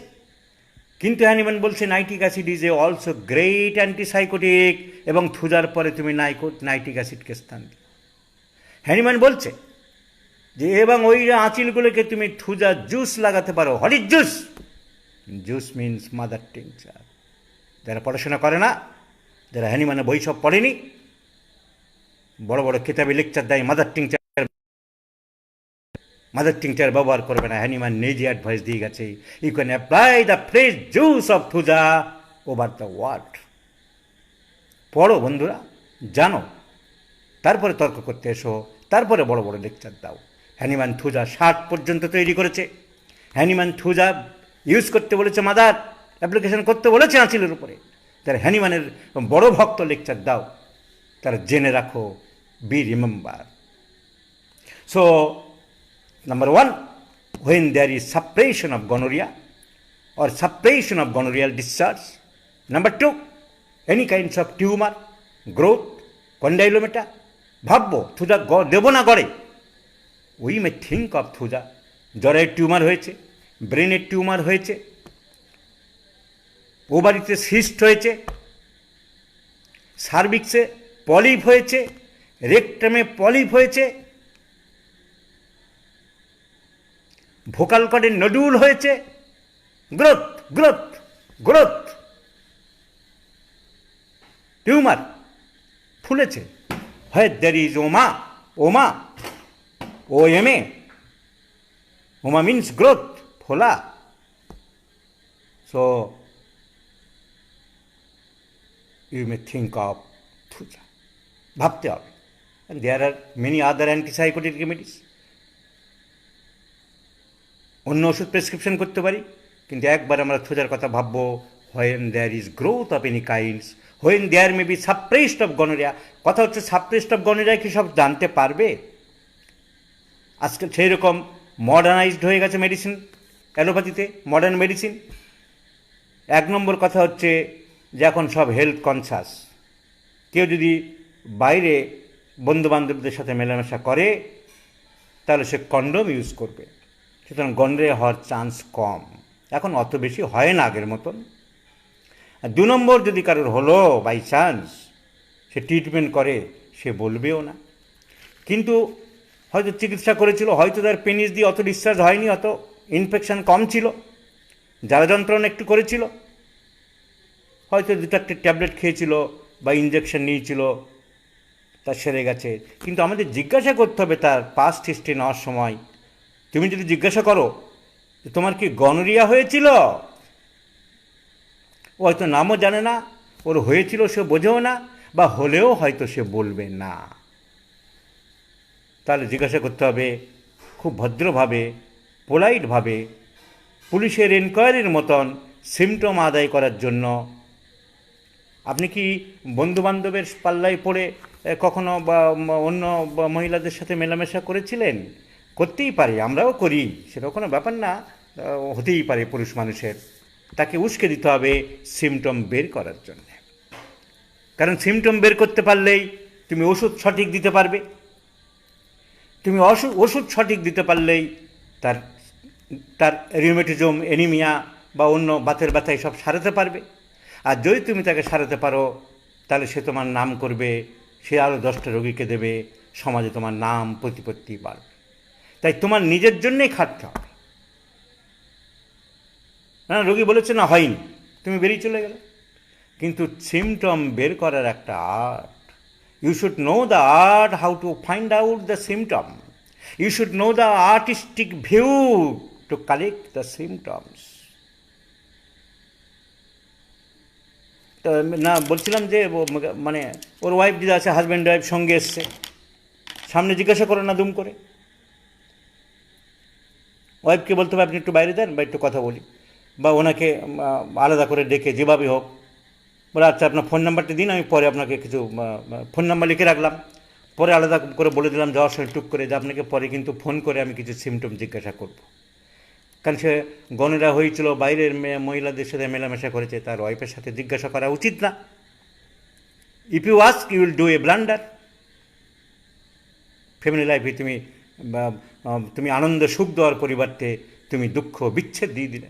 কিন্তু হ্যানিম্যান বলছে nitric acid is a also great antipsychotic, এবং থুজার পরে তুমি নাইট্রিক অ্যাসিডকে স্থান দিও. হ্যানিম্যান বলছে যে এবং ওই আঁচিলগুলোকে তুমি থুজা জুস লাগাতে পারো. What is juice? Juice means mother tincture. যারা পড়াশোনা করে না, যারা হ্যানিম্যানের বই সব পড়েনি, বড় বড় কিতাবে লেকচার দেয় মাদার টিংচার, মাদার টিংচার ব্যবহার করবে না. হ্যানিম্যান নিজে অ্যাডভাইস দিয়ে গেছে, you can apply the fresh juice of thuja over the wart. পড়ো বন্ধুরা, জানো, তারপরে তর্ক করতে এসো, তারপরে বড় বড় লেকচার দাও. হ্যানিম্যান থুজা 60 পর্যন্ত তৈরি করেছে. হ্যানিম্যান থুজা ইউজ করতে বলেছে, মাদার অ্যাপ্লিকেশন করতে বলেছে আঁচিলের উপরে. যারা হ্যানিম্যানের বড় ভক্ত, লেকচার দাও, তারা জেনে রাখো, B remember. So Number 1, when there is suppression of gonorrhea or suppression of gonorrheal discharge. Number 2, any kinds of tumor, growth, condylomata. ভাববো থুজা দেব না গড়ে. We may think of Thuja. জ্বরের টিউমার হয়েছে, ব্রেনের টিউমার হয়েছে, ওভারিতে সিস্ট হয়েছে, সার্ভিক্সে polyp হয়েছে, রেকটামে পলিপ হয়েছে, ভোকাল কর্ডের নডুল হয়েছে, গ্রোথ গ্রোথ গ্রোথ, টিউমার ফুলেছে. Where there is oma, oma, OMA, oma means growth, ফোলা. So you may think of thuja. ভাবতে হবে. And there are many other antipsychotic remedies. অন্য ওষুধ প্রেসক্রিপশন করতে পারি, কিন্তু একবার আমরা থুজার কথা ভাববো. When there is growth of any kinds, when there may be suppressed of gonorrhoea. কথা হচ্ছে সাপ্রেসড অফ গনোরিয়া কি সব জানতে পারবে? আজকে সেই রকম মডার্নাইজড হয়ে গেছে মেডিসিন, অ্যালোপ্যাথিতে মডার্ন মেডিসিন. 1 নম্বর কথা হচ্ছে যে এখন সব হেলথ কনসাস. কেউ যদি বাইরে বন্ধুবান্ধবদের সাথে মেলামেশা করে, তাহলে সে কন্ডোম ইউজ করবে. সুতরাং গন্ড্রে হওয়ার চান্স কম, এখন অত বেশি হয় না আগের মতন. আর 2 নম্বর যদি কারোর হলো বাই চান্স, সে ট্রিটমেন্ট করে, সে বলবেও না। কিন্তু হয়তো চিকিৎসা করেছিল, হয়তো তার পেনিস দিয়ে অত ডিসচার্জ হয়নি, অত ইনফেকশন কম ছিল, জ্বালা যন্ত্রণা একটু করেছিল, হয়তো 2-4টে ট্যাবলেট খেয়েছিল বা ইঞ্জেকশন নিয়েছিল, তার সেরে গেছে। কিন্তু আমাদের জিজ্ঞাসা করতে হবে তার পাস্ট হিস্ট্রি নেওয়ার সময়। তুমি যদি জিজ্ঞাসা করো যে তোমার কি গনোরিয়া হয়েছিল, ও হয়তো নামও জানে না, ওর হয়েছিল সে বোঝেও না, বা হলেও হয়তো সে বলবে না। তাহলে জিজ্ঞাসা করতে হবে খুব ভদ্রভাবে, পোলাইটভাবে, পুলিশের এনকোয়ারির মতন সিমটম আদায় করার জন্য। আপনি কি বন্ধুবান্ধবের পাল্লায় পড়ে কখনো বা অন্য মহিলাদের সাথে মেলামেশা করেছিলেন? করতেই পারে, আমরাও করি, সেটা কোনো ব্যাপার না, হতেই পারে পুরুষ মানুষের। তাকে উস্কে দিতে হবে সিমটম বের করার জন্য। কারণ সিমটম বের করতে পারলেই তুমি ওষুধ সঠিক দিতে পারবে। তুমি ওষুধ সঠিক দিতে পারলেই তার তার রিউমেটিজম, অ্যানিমিয়া বা অন্য বাতের ব্যথা সব সারাতে পারবে। আর যদি তুমি তাকে সারাতে পারো, তাহলে সে তোমার নাম করবে, সে আরও 10টা রোগীকে দেবে, সমাজে তোমার নাম প্রতিপত্তি বাড়বে। তাই তোমার নিজের জন্যেই খাটতে হবে। না, রোগী বলেছে না হয়নি, তুমি বেরিয়ে চলে গেলে। কিন্তু সিমটম বের করার একটা art. You should know the art how to find out the symptom. You should know the artistic view to collect the symptoms. তো না, বলছিলাম যে মানে ওর ওয়াইফ যদি আছে, হাজব্যান্ড ওয়াইফ সঙ্গে এসছে, সামনে জিজ্ঞাসা করো না দুম করে। ওয়াইফকে বলতে হবে আপনি একটু বাইরে দেন বা একটু কথা বলি, বা ওনাকে আলাদা করে ডেকে যেভাবে হোক বলে আচ্ছা আপনার ফোন নাম্বারটা দিন, আমি পরে আপনাকে কিছু ফোন নাম্বার লিখে রাখলাম, পরে আলাদা করে বলে দিলাম যাওয়ার সময় টুক করে যে আপনাকে পরে কিন্তু ফোন করে আমি কিছু সিমটম জিজ্ঞাসা করব। কারণ সে গনেরা হয়েছিল, বাইরের মহিলাদের সাথে মেলামেশা করেছে, তার ওয়াইফের সাথে জিজ্ঞাসা করা উচিত না। If you ask you will do a blunder. Family লাইফে তুমি আনন্দ সুখ দেওয়ার পরিবর্তে তুমি দুঃখ বিচ্ছেদ দিয়ে দিলে,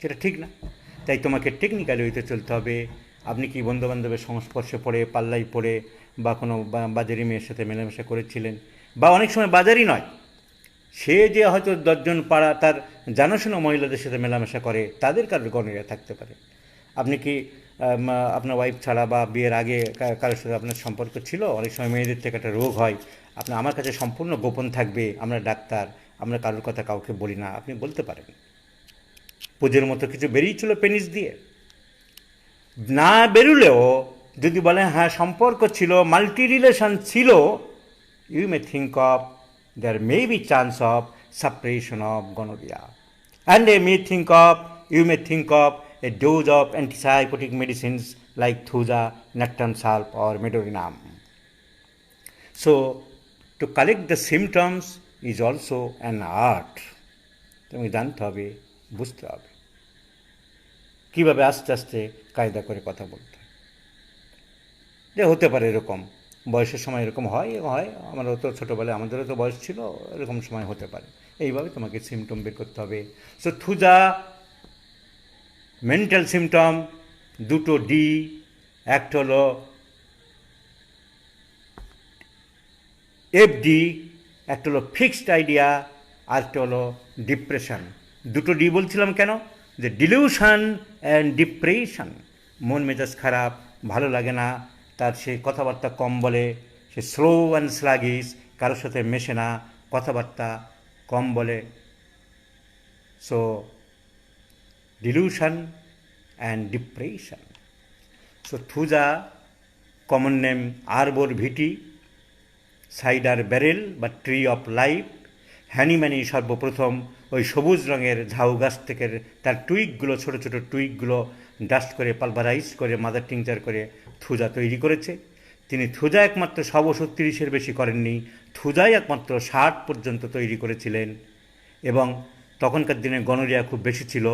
সেটা ঠিক না। তাই তোমাকে টেকনিক্যালি হইতে চলতে হবে। আপনি কি বন্ধুবান্ধবের সংস্পর্শে পড়ে, পাল্লাই পড়ে, বা কোনো বাজারি মেয়ের সাথে মেলামেশা করেছিলেন, বা অনেক সময় বাজারই নয়, সে যে হয়তো 10জন পাড়া তার জানাশোনা মহিলাদের সাথে মেলামেশা করে, তাদের কারোর গণেরা থাকতে পারে। আপনি কি আপনার ওয়াইফ ছাড়া বা বিয়ের আগে কারোর সাথে আপনার সম্পর্ক ছিল? অনেক সময় মেয়েদের থেকে একটা রোগ হয়, আমার কাছে সম্পূর্ণ গোপন থাকবে, আমরা ডাক্তার, আমরা কারোর কথা কাউকে বলি না, আপনি বলতে পারেন। পুজোর মতো কিছু বেরিয়েছিল পেনিস দিয়ে, না বেরুলেও যদি বলেন হ্যাঁ সম্পর্ক ছিল, মাল্টি রিলেশন ছিল, you may think of there may be chance of suppression of gonorrhea, and you may think of a dose of antipsychotic medicines like thuja, nectam salp or medorinum. So to collect the symptoms is also an art. তুমি জানতে হবে, বুঝতে হবে কীভাবে আস্তে আস্তে কায়দা করে কথা বলতে হয়। যে হতে পারে এরকম বয়সের সময় এরকম হয়, আমারও তো ছোটোবেলায় আমাদেরও তো বয়স ছিল, এরকম সময় হতে পারে। এইভাবে তোমাকে সিমটম বের করতে হবে। সো থুজা মেন্টাল সিমটম, 2টো ডি, একটা হলো এফডি, একটা হলো ফিক্সড আইডিয়া, আরেকটা হলো ডিপ্রেশন। 2টো ডি বলছিলাম কেন? যে ডিলিউশন অ্যান্ড ডিপ্রেশন, মন মেজাজ খারাপ, ভালো লাগে না, তার সে কথাবার্তা কম বলে, সে স্লো অ্যান্ড স্লাগিস, কারোর সাথে মেশে না, কথাবার্তা কম বলে। So delusion and depression. So thuja, common name arbor vitae, cider barrel বা ট্রি অফ লাইফ। হ্যানিম্যানই সর্বপ্রথম ওই সবুজ রঙের ঝাউ গাছ থেকে তার টুইকগুলো, ছোটো ছোটো টুইকগুলো ডাস্ট করে, পালভারাইজ করে, মাদার টিংচার করে থুজা তৈরি করেছে। তিনি থুজা একমাত্র, সব ওষুধ 30-এর বেশি করেননি, থুজাই একমাত্র 60 পর্যন্ত তৈরি করেছিলেন। এবং তখনকার দিনে গনোরিয়া খুব বেশি ছিল,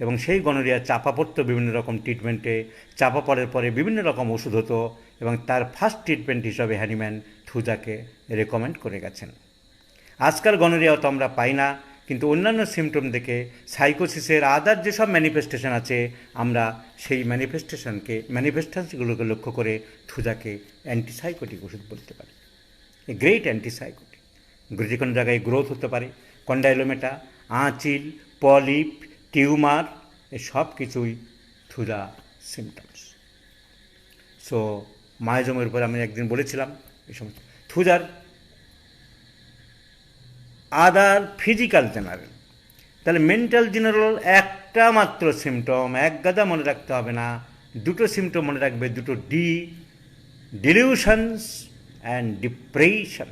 এবং সেই গনোরিয়া চাপা পড়তো বিভিন্ন রকম ট্রিটমেন্টে, চাপা পড়ার পরে বিভিন্ন রকম ওষুধ হতো, এবং তার ফার্স্ট ট্রিটমেন্ট হিসাবে হ্যানিম্যান থুজাকে রেকমেন্ড করে গেছেন। আজকাল গনোরিয়াও তো আমরা পাই না, কিন্তু অন্যান্য সিমটম দেখে সাইকোসিসের আদার যেসব ম্যানিফেস্টেশন আছে আমরা সেই ম্যানিফেস্টেশনগুলোকে লক্ষ্য করে থুজাকে অ্যান্টিসাইকোটিক ওষুধ বলতে পারি, গ্রেট অ্যান্টিসাইকোটিক। যে কোনো জায়গায় গ্রোথ হতে পারে, কন্ডাইলোমেটা, আঁচিল, পলিপ, টিউমার, এসব কিছুই থুজা সিমটমস। সো মায়োজমের উপর আমি একদিন বলেছিলাম এই সমস্ত থুজার আদার ফিজিক্যাল জেনারেল। তাহলে মেন্টাল জেনারেল একটা মাত্র সিমটম, এক গাদা মনে রাখতে হবে না, দুটো সিমটম মনে রাখবে, দুটো ডিলিউশনস অ্যান্ড ডিপ্রেশন।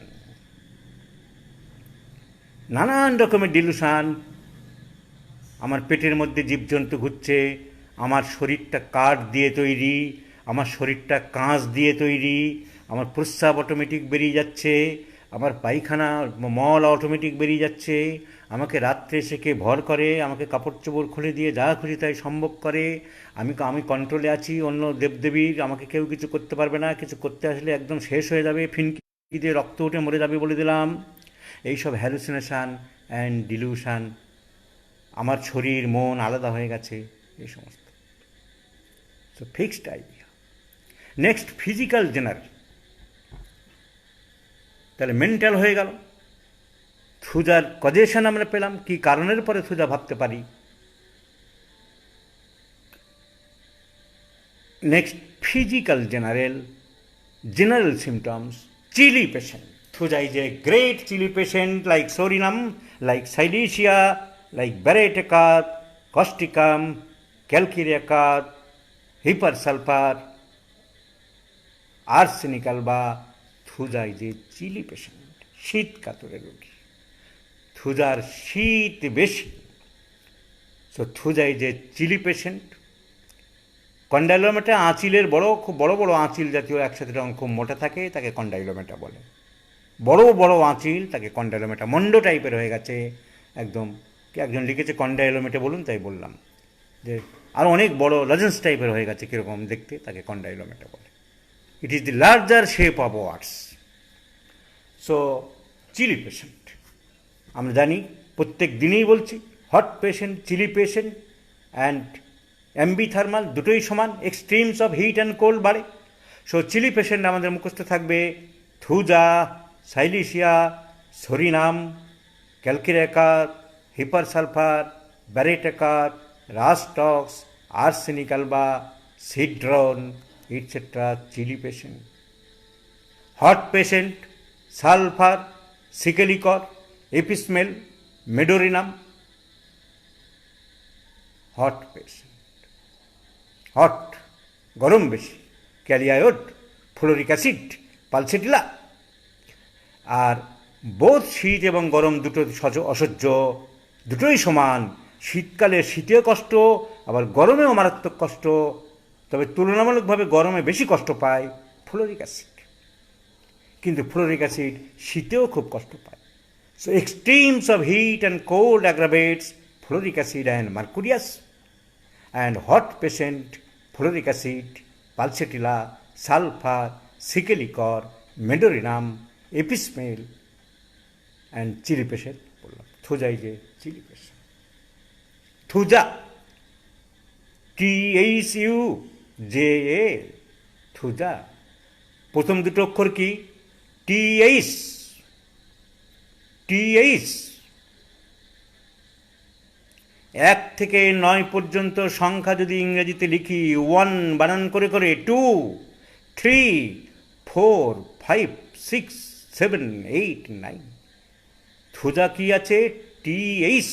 নানান রকমের ডিলিউশন, আমার পেটের মধ্যে জীবজন্তু ঘুরছে, আমার শরীরটা কাঠ দিয়ে তৈরি, আমার শরীরটা কাঁচ দিয়ে তৈরি, আমার প্রস্রাব অটোমেটিক বেরিয়ে যাচ্ছে, আমার পায়খানা মল অটোমেটিক বেরিয়ে যাচ্ছে, আমাকে রাত্রে এসে কে ভর করে, আমাকে কাপড় চোপড় খুলে দিয়ে যা খুশি তাই সম্ভব করে, আমি কন্ট্রোলে আছি, অন্য দেবদেবীর, আমাকে কেউ কিছু করতে পারবে না, কিছু করতে আসলে একদম শেষ হয়ে যাবে, ফিনকি দিয়ে রক্ত উঠে মরে যাবে বলে দিলাম। এইসব হ্যালুসিনেশান অ্যান্ড ডিলিউশন, আমার শরীর মন আলাদা হয়ে গেছে, এই সমস্ত। So fixed idea. Next physical general. তাহলে মেন্টাল হয়ে গেল, থুজার কজেশন আমরা পেলাম, কি কারণের পরে থুজা ভাবতে পারি। Next physical general symptoms, chilli patient. Thuja is a great chili patient like Sorinum, like Silesia, like Baretecar, Causticum, Calcareacar, Hypersulfur, Arsenic alba. Thuja is a chili patient, শীত কাতরের রোগী। থুজার শীত বেশি, so Thuja is a chilly patient. Condylomata আঁচিলের খুব বড় বড় আঁচিল জাতীয় একসাথে রঙ খুব মোটা থাকে, তাকে কন্ডাইলোমেটা বলে। বড় বড় আঁচিল, তাকে কন্ডাইলোমেটা। মন্ড টাইপের হয়ে গেছে একদম। একজন লিখেছে কন্ডাইলোমেটা বলুন, তাই বললাম যে আরও অনেক বড় লজেন্স টাইপের হয়ে গেছে কীরকম দেখতে, তাকে কন্ডাইলোমেটা বলে। It is the larger shape of warts. So chilly patient আমরা জানি, প্রত্যেক দিনেই বলছি, hot patient, chilly patient and ambithermal দুটোই সমান, extremes of heat and cold বাড়ে। সো চিলি পেশেন্ট আমাদের মুখস্থ থাকবে thuja, silicea, psorinum, calcarea carb, hepar sulphur, baryta carb, rhus tox, arsenic alba, cedron, etcetera, chilly patient. Hot patient sulphur, secale cor, apis mel, medorrhinum. Hot patient, hot গরম বেশি, kali iod, fluoric acid, pulsatilla. আর বোধ শীত এবং গরম দুটো অসহ্য, দুটোই সমান। শীতকালে শীতেও কষ্ট, আবার গরমেও মারাত্মক কষ্ট, তবে তুলনামূলকভাবে গরমে বেশি কষ্ট পায় ফ্লোরিক অ্যাসিড। কিন্তু ফ্লোরিক অ্যাসিড শীতেও খুব কষ্ট পায়। So extremes of heat and cold aggravates fluoric acid and mercurius. And hot patient fluoric acid, pulsatilla, sulphur, secale cor, medorrhinum, apis mel and chilly patient বললাম। Thuja is a chilly patient. Thuja, THUJA, thuja. প্রথম দুটো অক্ষর কি? TH। এক থেকে 9 পর্যন্ত সংখ্যা যদি ইংরেজিতে লিখি, 1 বানান করে করে, 2, 3, 4, 5, 6, 7, 8, 9। থুজা কি আছে? TH।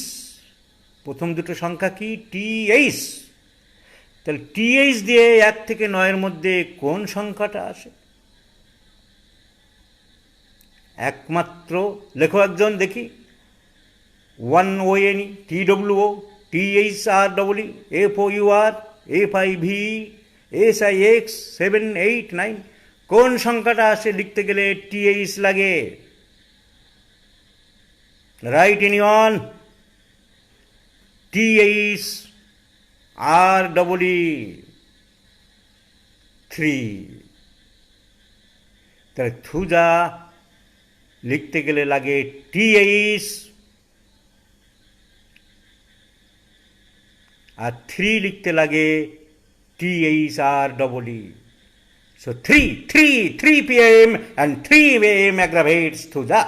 প্রথম দুটো সংখ্যা কি? TH। তাহলে TH দিয়ে 1 থেকে 9-এর মধ্যে কোন সংখ্যাটা আসে? একমাত্র লেখো একজন দেখি। 1ONE, TWO, THREE, FOUR, FIV, SIX, 7, 8, 9। কোন সংখ্যাটা আসে লিখতে গেলে TH লাগে? Right anyone? THREE, 3। তাহলে থুজা লিখতে গেলে লাগে TH, আর 3 লিখতে লাগে THR. So 3 p.m. and 3 a.m. aggravates thuja.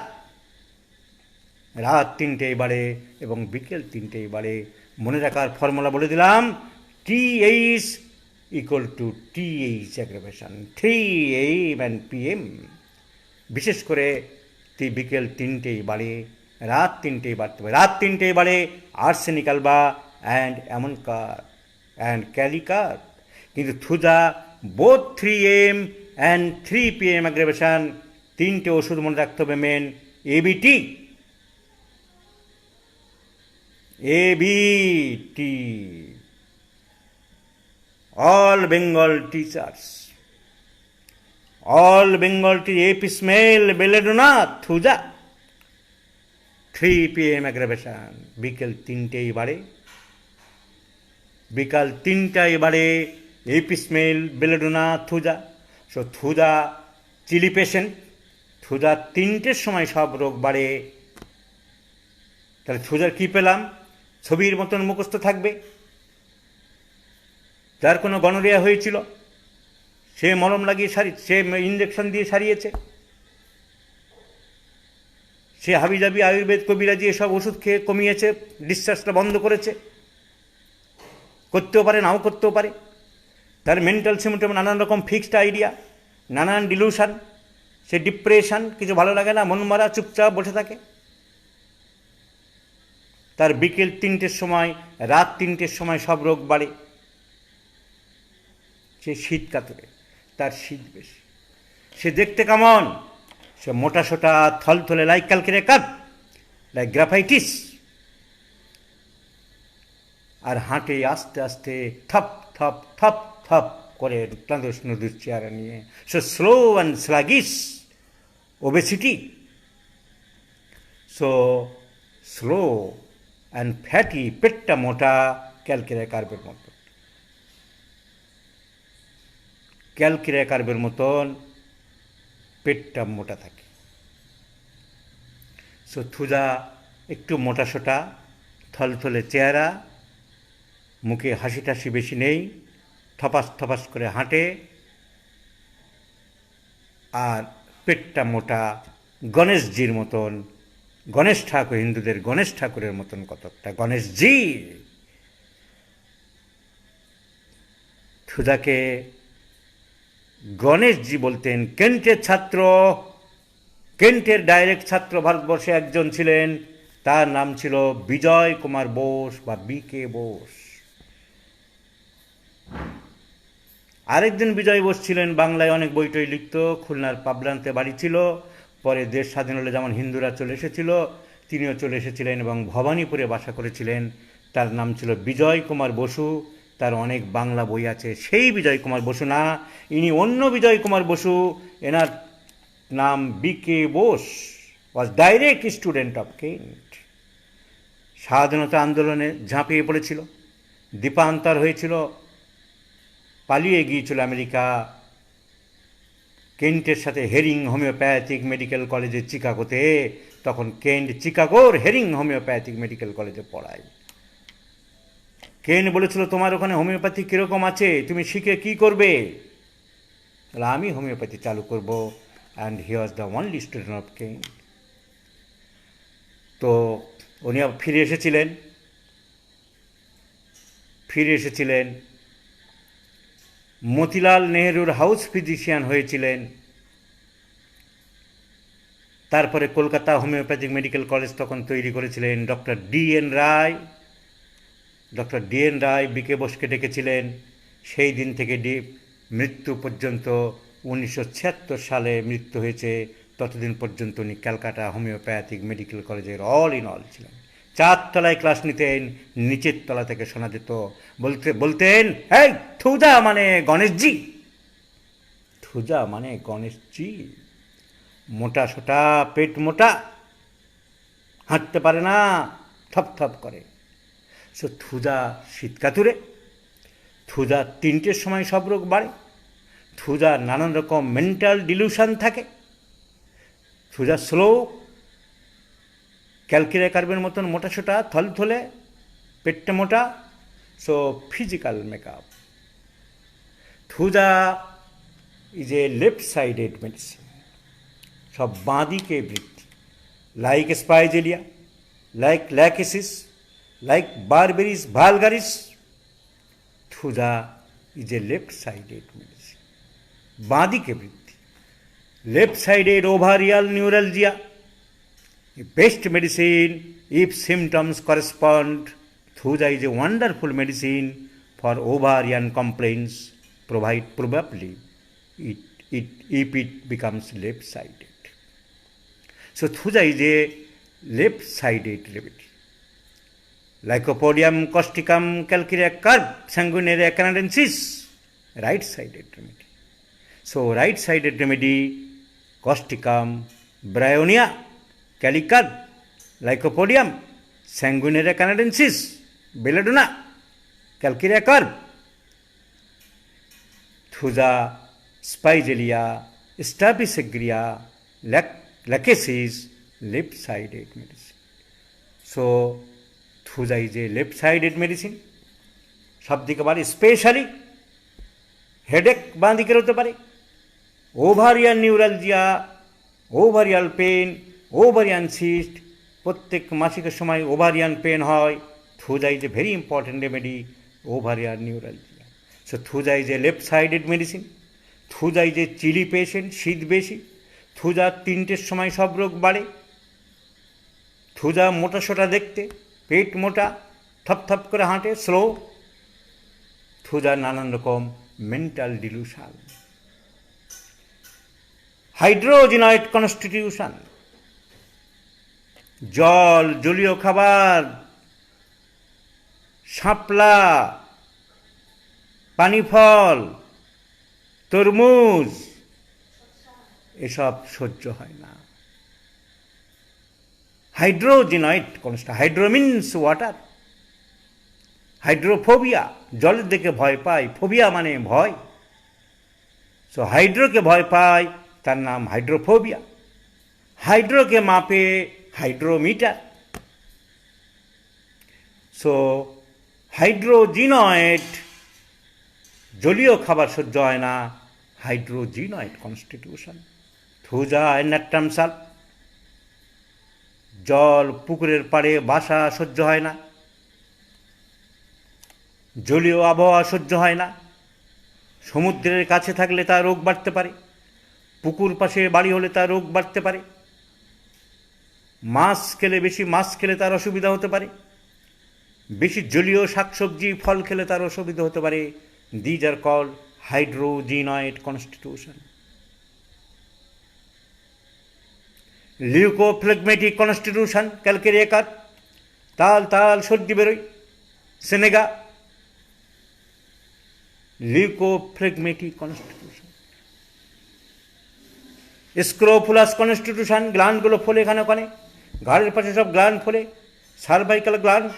রাত 3টেই বাড়ে এবং বিকেল 3টেই বাড়ে। মনে রাখার ফর্মুলা বলে দিলাম, TH equal to TH aggravation, 3 a.m. and p.m. বিশেষ করে বিকেল 3টেই বাড়ে, রাত 3টেই বাড়তে পারে। রাত 3টেই বাড়ে আর্সেনিক আলবা অ্যান্ড অ্যামনকার অ্যান্ড ক্যালিকার। কিন্তু Thuja both 3 a.m. And 3 p.m. অ্যাগ্রেভেশন। 3টে ওষুধ মনে রাখতে হবে main, ABT, ABT, all Bengal teachers, all Bengal AP smell belladonna thuja, 3 p.m. aggravation, বিকেল 3টেই বাড়ে, বিকাল 3টায় বাড়ে AP smell belladonna thuja। So thuja chilly patient, thuja 3টের সময় সব রোগ বাড়ে। তাহলে থুজার কী পেলাম? ছবির মতন মুখস্থ থাকবে। যার কোনো গনোরিয়া হয়েছিল সে মলম লাগিয়ে সে ইঞ্জেকশন দিয়ে সারিয়েছে, সে হাবিজাবি আয়ুর্বেদ কবিরাজি এসব ওষুধ খেয়ে কমিয়েছে, ডিসচার্জটা বন্ধ করেছে। করতেও পারে, নাও করতেও পারে। তার মেন্টাল সিমটম নানান রকম ফিক্সড আইডিয়া, নানান ডিলুশন, সে ডিপ্রেশন, কিছু ভালো লাগে না, মন মারা, চুপচাপ বসে থাকে। তার বিকেল 3টের সময়, রাত 3টের সময় সব রোগ বাড়ে। সে শীত কাতরে, তার শীত বেশি। সে দেখতে কেমন? সে মোটা সোটা, থলথলে, লাইক ক্যালকেরে কাপ, লাইক গ্রাফাইটিস। আর হাঁটে আস্তে আস্তে, থপ থপ থপ থপ করে, ক্লান্ত নদীর চেহারা নিয়ে। So slow and sluggish, obesity. So slow and fatty, পেটটা মোটা, ক্যালকেরে কার্বের মতো, ক্যালকেরে কার্বের মতন পেটটা মোটা থাকে। সো থুজা একটু মোটা সোটা, থলথলে চেহারা, মুখে হাসি টাসি বেশি নেই, থপাস থপাস করে হাঁটে, আর পেটটা মোটা, গণেশজির মতন। গণেশ ঠাকুর, হিন্দুদের গণেশ ঠাকুরের মতন কতকটা, গণেশজি। থুজাকে গণেশজি বলতেন। কেন্টের ছাত্র, কেন্টের ডাইরেক্ট ছাত্র ভারতবর্ষে একজন ছিলেন, তার নাম ছিল বিজয় কুমার বোস বা BK বোস। আরেকজন বিজয় বোস ছিলেন, বাংলায় অনেক বইটই লিখত, খুলনার পাবলান্তে বাড়ি ছিল। পরে দেশ স্বাধীন হলে যেমন হিন্দুরা চলে এসেছিল, তিনিও চলে এসেছিলেন এবং ভবানীপুরে বাসা করেছিলেন। তার নাম ছিল বিজয় কুমার বসু। তার অনেক বাংলা বই আছে। সেই বিজয় কুমার বসু না, ইনি অন্য বিজয় কুমার বসু। এনার নাম BK Bose, was direct student of Kent. স্বাধীনতা আন্দোলনে ঝাঁপিয়ে পড়েছিল, দ্বীপান্তর হয়েছিল, পালিয়ে গিয়েছিল আমেরিকা। কেন্টের সাথে হেরিং হোমিওপ্যাথিক মেডিকেল কলেজে চিকাগোতে, তখন কেন্ট চিকাগোর হেরিং হোমিওপ্যাথিক মেডিকেল কলেজে পড়ায়। কেন্ট বলেছিল, তোমার ওখানে হোমিওপ্যাথি কীরকম আছে, তুমি শিখে কি করবে? তাহলে আমি হোমিওপ্যাথি চালু করব। And he was the only student of Kent. তো উনি ফিরে এসেছিলেন, মতিলাল নেহরুর হাউস ফিজিশিয়ান হয়েছিলেন। তারপরে কলকাতা হোমিওপ্যাথিক মেডিকেল কলেজ তখন তৈরি করেছিলেন ডক্টর DN রায়। ডক্টর DN রায় BK বোসকে ডেকেছিলেন। সেই দিন থেকে মৃত্যু পর্যন্ত, 1976 সালে মৃত্যু হয়েছে, ততদিন পর্যন্ত উনি ক্যালকাটা হোমিওপ্যাথিক মেডিকেল কলেজের অল ইন অল ছিলেন। 4 তলায় ক্লাস নিতেন, নিচের তলা থেকে শোনা যেত, বলতেন, এই থুজা মানে গণেশজি, থুজা মানে গণেশজি। মোটা সোটা, পেট মোটা, হাঁটতে পারে না, থপ থপ করে। সো থুজা শীতকাতুরে, থুজা 3টের সময় সব রোগ বাড়ে, থুজা নানান রকম মেন্টাল ডিলুশন থাকে, থুজা স্লো, ক্যালকেরে কার্বের মতন মোটা সোটা, থলথলে, পেটটা মোটা, So physical makeup. Thuja is a left-sided medicine. সব বাঁদিকে বৃদ্ধি, like spigelia, like lachesis, like barberries vulgaris. Thuja is a left-sided medicine. বাঁদিকে বৃদ্ধি, left-sided ovarial neuralgia, a best medicine if symptoms correspond. Thuja is a wonderful medicine for ovarian complaints, probably if it becomes left-sided. So Thuja is a left-sided remedy. Lycopodium causticum calcarea curb sanguinaria canadensis, right-sided remedy. So right-sided remedy, causticum, bryonia, calicurb, Lycopodium, sanguinaria canadensis, belladonna, calcarea curb. Thuja, spigelia, staphysegra, lachesis, left-sided medicine. So Thuja is a left-sided medicine. সব দিকে পারে, specially headache বাঁ দিকের হতে পারে, ovarian neuralgia, ovarial pain, ovarian cyst, প্রত্যেক মাসিকের সময় ওভারিয়ান পেন হয়, Thuja is a very important remedy, ovarian neuralgia. So Thuja is a left-sided medicine. Thuja is a chilly patient, শীত বেশি। Thuja 3টের সময় সব রোগ বাড়ে। Thuja মোটা সোটা দেখতে, পেট মোটা, থপ করে হাঁটে, স্লো। Thuja নানান রকম মেন্টাল ডিলুশন। হাইড্রোজেনয়েড কনস্টিটিউশন, জল, জলীয় খাবার, শাপলা, পানি ফল, তরমুজ, এসব সহ্য হয় না। Hydrogenoid constitution, hydro means water, hydrophobia, জলের দিকে ভয় পায়, ফোবিয়া মানে ভয়। সো হাইড্রোকে ভয় পায়, তার নাম হাইড্রোফোবিয়া। হাইড্রোকে মাপে হাইড্রোমিটার। সো হাইড্রোজিনয়েড, জলীয় খাবার সহ্য হয় না, হাইড্রোজিনয়েড কনস্টিটিউশন। Thuja নাট্টাম সাল, জল, পুকুরের পাড়ে বাসা সহ্য হয় না, জলীয় আবহাওয়া সহ্য হয় না, সমুদ্রের কাছে থাকলে তার রোগ বাড়তে পারে, পুকুর পাশে বাড়ি হলে তার রোগ বাড়তে পারে, বেশি মাছ খেলে তার অসুবিধা হতে পারে, বেশি জলীয় শাকসবজি ফল খেলে তার অসুবিধা হতে পারে। These are called hydrogenoid constitution. Leucophlegmatic constitution, calcarea carb, তাল সর্দি বেরোয়, সেনেগা। লিউকোফ্লেগমেটিক কনস্টিটিউশন। স্ক্রোফুলাস কনস্টিটিউশন, গ্ল্যান্ডগুলো ফোলে এখানে ওখানে, ঘাড়ের পাশে সব গ্ল্যান্ড ফোলে, cervical gland,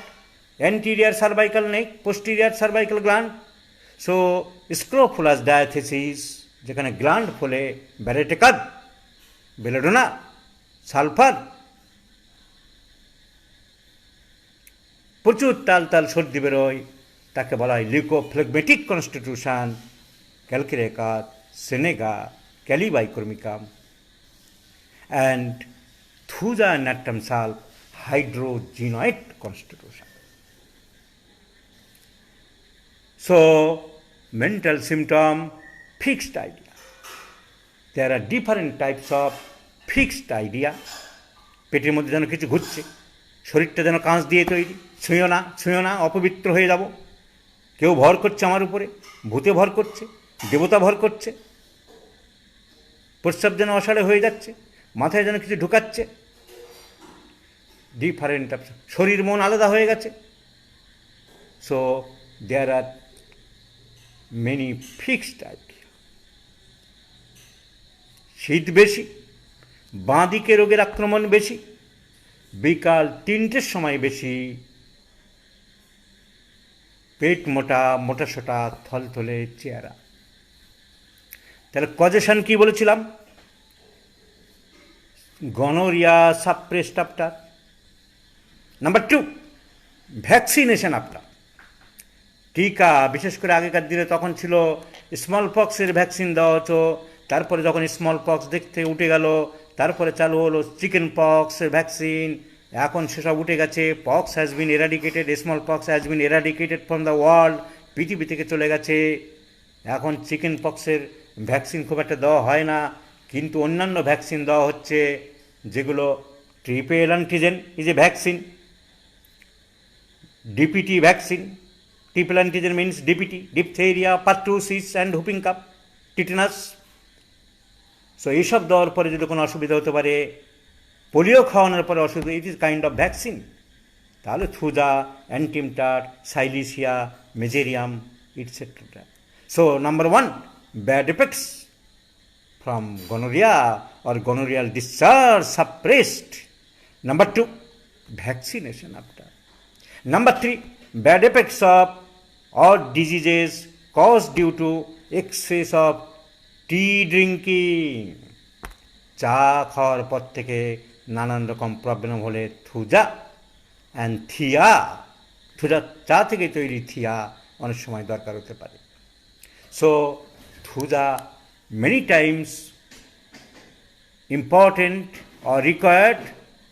anterior cervical neck, posterior cervical gland. So scrofulous diathesis, যেখানে গ্ল্যান্ড ফোলে, ব্যারেটে কার্ব, বেলেডোনা, সালফার, প্রচুর তাল সর্দি বেরোয়, তাকে বলা হয় leucophlegmatic constitution, calcarea carb, senega, kali bichromicum. And Thuja natrum sul, hydrogenoid constitution. So mental symptom, fixed idea. There are different types of fixed idea. পেটের মধ্যে যেন কিছু ঘুরছে, শরীরটা যেন কাঁচ দিয়ে তৈরি, ছুঁয়ো না, অপবিত্র হয়ে যাব, কেউ ভর করছে আমার উপরে, ভূতে ভর করছে, দেবতা ভর করছে, প্রস্রাব যেন অসাড়ে হয়ে যাচ্ছে, মাথায় যেন কিছু ঢুকাচ্ছে, ডিফারেন্ট, শরীর মন আলাদা হয়ে গেছে। So there are many fixed idea. শীত বেশি, বাঁ দিকে রোগের আক্রমণ বেশি, বিকাল 3টের সময় বেশি, পেট মোটা সোটা, থলথলে চেহারা। তাহলে কজেশন কি বলেছিলাম? Gonorrhoea suppressed after. Number 2, vaccination after. টিকা, বিশেষ করে আগেকার দিনে তখন ছিল স্মল পক্সের ভ্যাকসিন দেওয়া হতো, তারপরে যখন স্মল পক্স দেখতে উঠে গেল তারপরে চালু হলো চিকেন পক্সের ভ্যাকসিন, এখন সেসব উঠে গেছে। Pox has been eradicated, smallpox has been eradicated from the world, পৃথিবী থেকে চলে গেছে। এখন চিকেন পক্সের ভ্যাকসিন খুব একটা দেওয়া হয় না, কিন্তু অন্যান্য ভ্যাকসিন দেওয়া হচ্ছে, যেগুলো triple antigen is a vaccine, DPT vaccine, triple antigen means DPT, diphtheria, pertussis and whooping cough, tetanus. So এইসব দেওয়ার পরে যদি কোনো অসুবিধা হতে পারে, পোলিও খাওয়ানোর পরে অসুবিধা, it is kind of vaccine, তাহলে thuja, antim tart, silicea, mezereum, etcetera. So number one, bad effects from gonorrhea or gonorrheal discharge suppressed. Number two, vaccination after. Number three, bad effects of or diseases caused due to excess of tea drinking. চা খাওয়ার পর থেকে নানান রকম problem হলে Thuja and থিয়া, Thuja চা থেকে তৈরি, থিয়া অনেক সময় দরকার হতে পারে। So Thuja many times important or required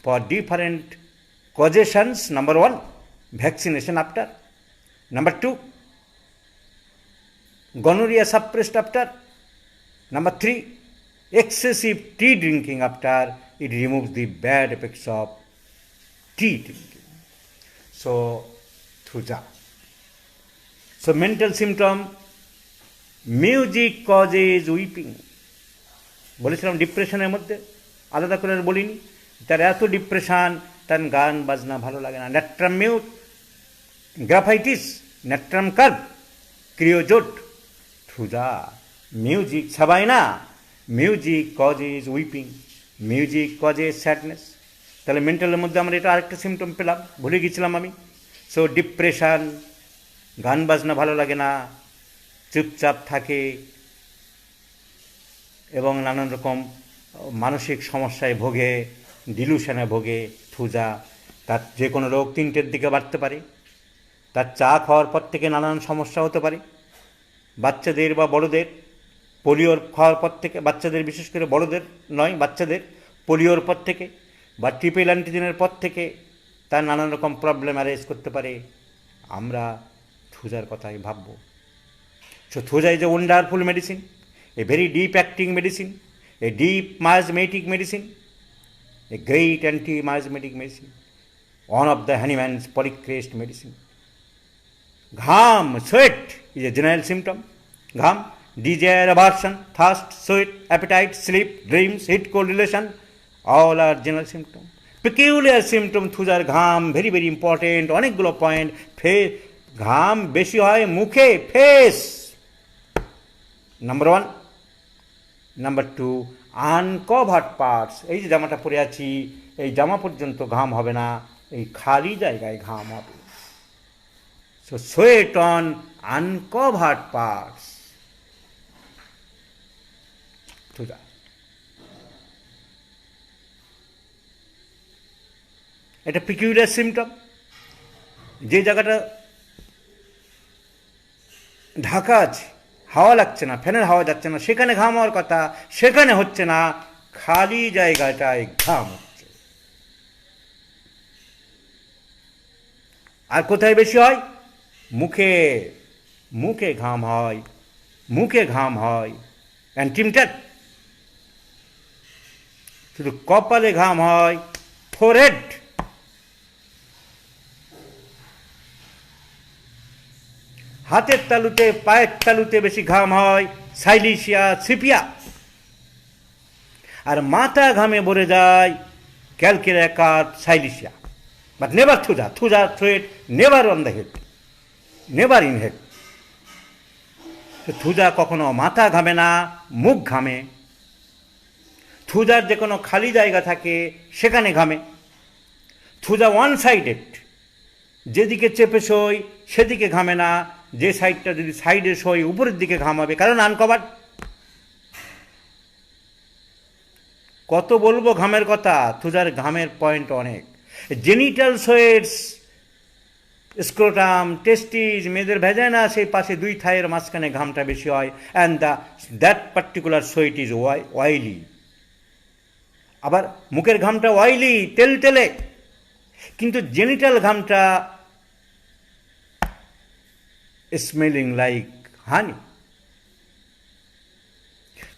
for different causations. Number one, vaccination after. Number two, gonorrhea suppressed after. Number three, excessive tea drinking after. It removes the bad effects of tea drinking. So, thuja. So, mental symptom, music causes weeping. বলেছিলাম ডিপ্রেশনের মধ্যে, আলাদা করে আর বলিনি, তার এত depression, তার গান বাজনা ভালো লাগে না। Natrum mur, graphites, natrum carb, kreosote, thuja. Music ছাবাই না, music causes weeping, music causes sadness. তাহলে মেন্টালের মধ্যে আমরা এটা আরেকটা সিমটম পেলাম, ভুলে গেছিলাম আমি। সো ডিপ্রেশন, গান বাজনা ভালো লাগে না, চুপচাপ থাকে এবং নানান রকম মানসিক সমস্যায় ভোগে, ডিলুশনে ভোগে, থুজা। তার যে কোনো রোগ তিনটের দিকে বাড়তে পারে, তার চা খাওয়ার পর থেকে নানান সমস্যা হতে পারে, বাচ্চাদের বা বড়দের, পোলিওর খাওয়ার পর থেকে, বাচ্চাদের বিশেষ করে, বড়দের নয়, বাচ্চাদের পোলিওর পর থেকে বা ট্রিপল অ্যান্টিজেনের পর থেকে তার নানান রকম প্রবলেম অ্যারাইজ করতে পারে। আমরা থুজার কথাই ভাববো। So thuja is a wonderful medicine, a very deep acting medicine, a deep miasmatic medicine, a great anti-miasmatic medicine, one of the Hahnemann's polycrest medicine. Gham, sweat is a general symptom. Gham, desire, aversion, thirst, sweat, appetite, sleep, dreams, heat, cold relation, all are general symptoms. Peculiar symptom thujar gham, very very important, অনেকগুলো point. ঘাম বেশি হয় মুখে, face, number one. Number two, uncovered parts, এই যে জামাটা পরে আছি, এই জামা পর্যন্ত ঘাম হবে না, এই খালি জায়গায় ঘাম হবে। So sweat on uncovered parts, Thuja. এটা পিকিউলিয়ার সিমটম। যে জায়গাটা ঢাকা আছে, হাওয়া লাগছে না, ফ্যানের হাওয়া যাচ্ছে না, সেখানে ঘাম হওয়ার কথা, সেখানে হচ্ছে না, খালি জায়গাটায় ঘাম হচ্ছে। আর কোথায় বেশি হয়? মুখে, মুখে ঘাম হয়, মুখে ঘাম হয়। অ্যান্টিমটার শুধু কপালে ঘাম হয়, ফোরহেড, হাতের তালুতে, পায়ের তালুতে বেশি ঘাম হয়, সাইলিসিয়া, সিপিয়া। আর মাথা ঘামে ভরে যায়, calcarea curve, silicea. But never Thuja, Thuja threat never on the head, never in head. Thuja কখনো মাথা ঘামে না, মুখ ঘামে। থুজার যে কোনো খালি জায়গা থাকে সেখানে ঘামে। থুজা ওয়ান সাইডেড, যেদিকে চেপে সই সেদিকে ঘামে না, যে সাইডটা যদি সাইডে সই উপরের দিকে ঘামাবে, কারণ আনকভার্ড। কত বলবো ঘামের কথা, থুজার ঘামের পয়েন্ট অনেক। জেনিটাল সোয়েটস স্ক্রোটাম, টেস্টিস, মেয়েদের ভেজানা, সেই পাশে দুই থাইয়ের মাঝখানে ঘামটা বেশি হয়, and that particular sweat is oily. আবার মুখের ঘামটা অয়েলি, তেল তেলে, কিন্তু জেনিটাল ঘামটা smelling like honey.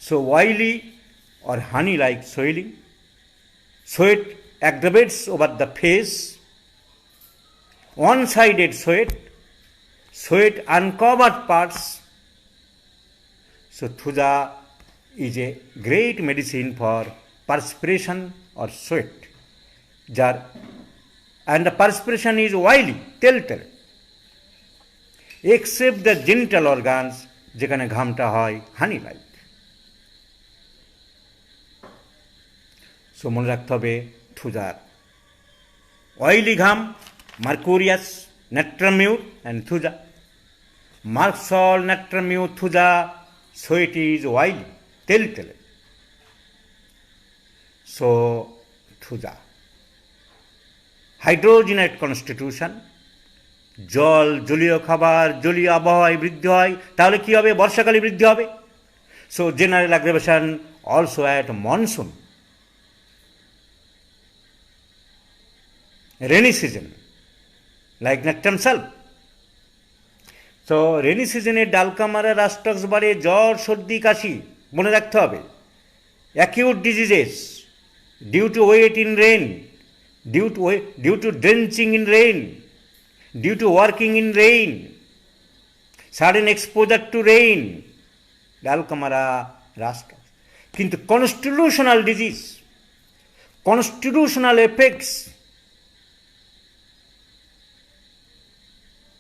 So oily or honey like soiling. Sweat aggravates over the face. One-sided sweat, sweat uncovered parts. So thuja is a great medicine for perspiration or sweat. And the perspiration is oily, telltale. Except the genital organs, যেখানে ঘামটা হয় হানি like. So মনে রাখতে হবে থুজার oily ঘাম, Mercurius, Natrum mur and Thuja. Merc sol, Natrum mur, Thuja, sweat is oily, তেল তেলে। So Thuja hydrogenate constitution, জল, জলীয় খাবার, জলীয় আবহাওয়ায় বৃদ্ধি হয়। তাহলে কী হবে? বর্ষাকালে বৃদ্ধি হবে। So general aggravation also at monsoon, rainy season like nactum salp. So rainy season এ ডালকামারা, রাস্টক্স বাড়ে, জ্বর, সর্দি, কাশি। মনে রাখতে হবে acute diseases due to wet in rain, due to drenching in rain, due to working in rain, sudden exposure to rain, Dulcamara, Rhus tox. কিন্তু constitutional disease, constitutional effects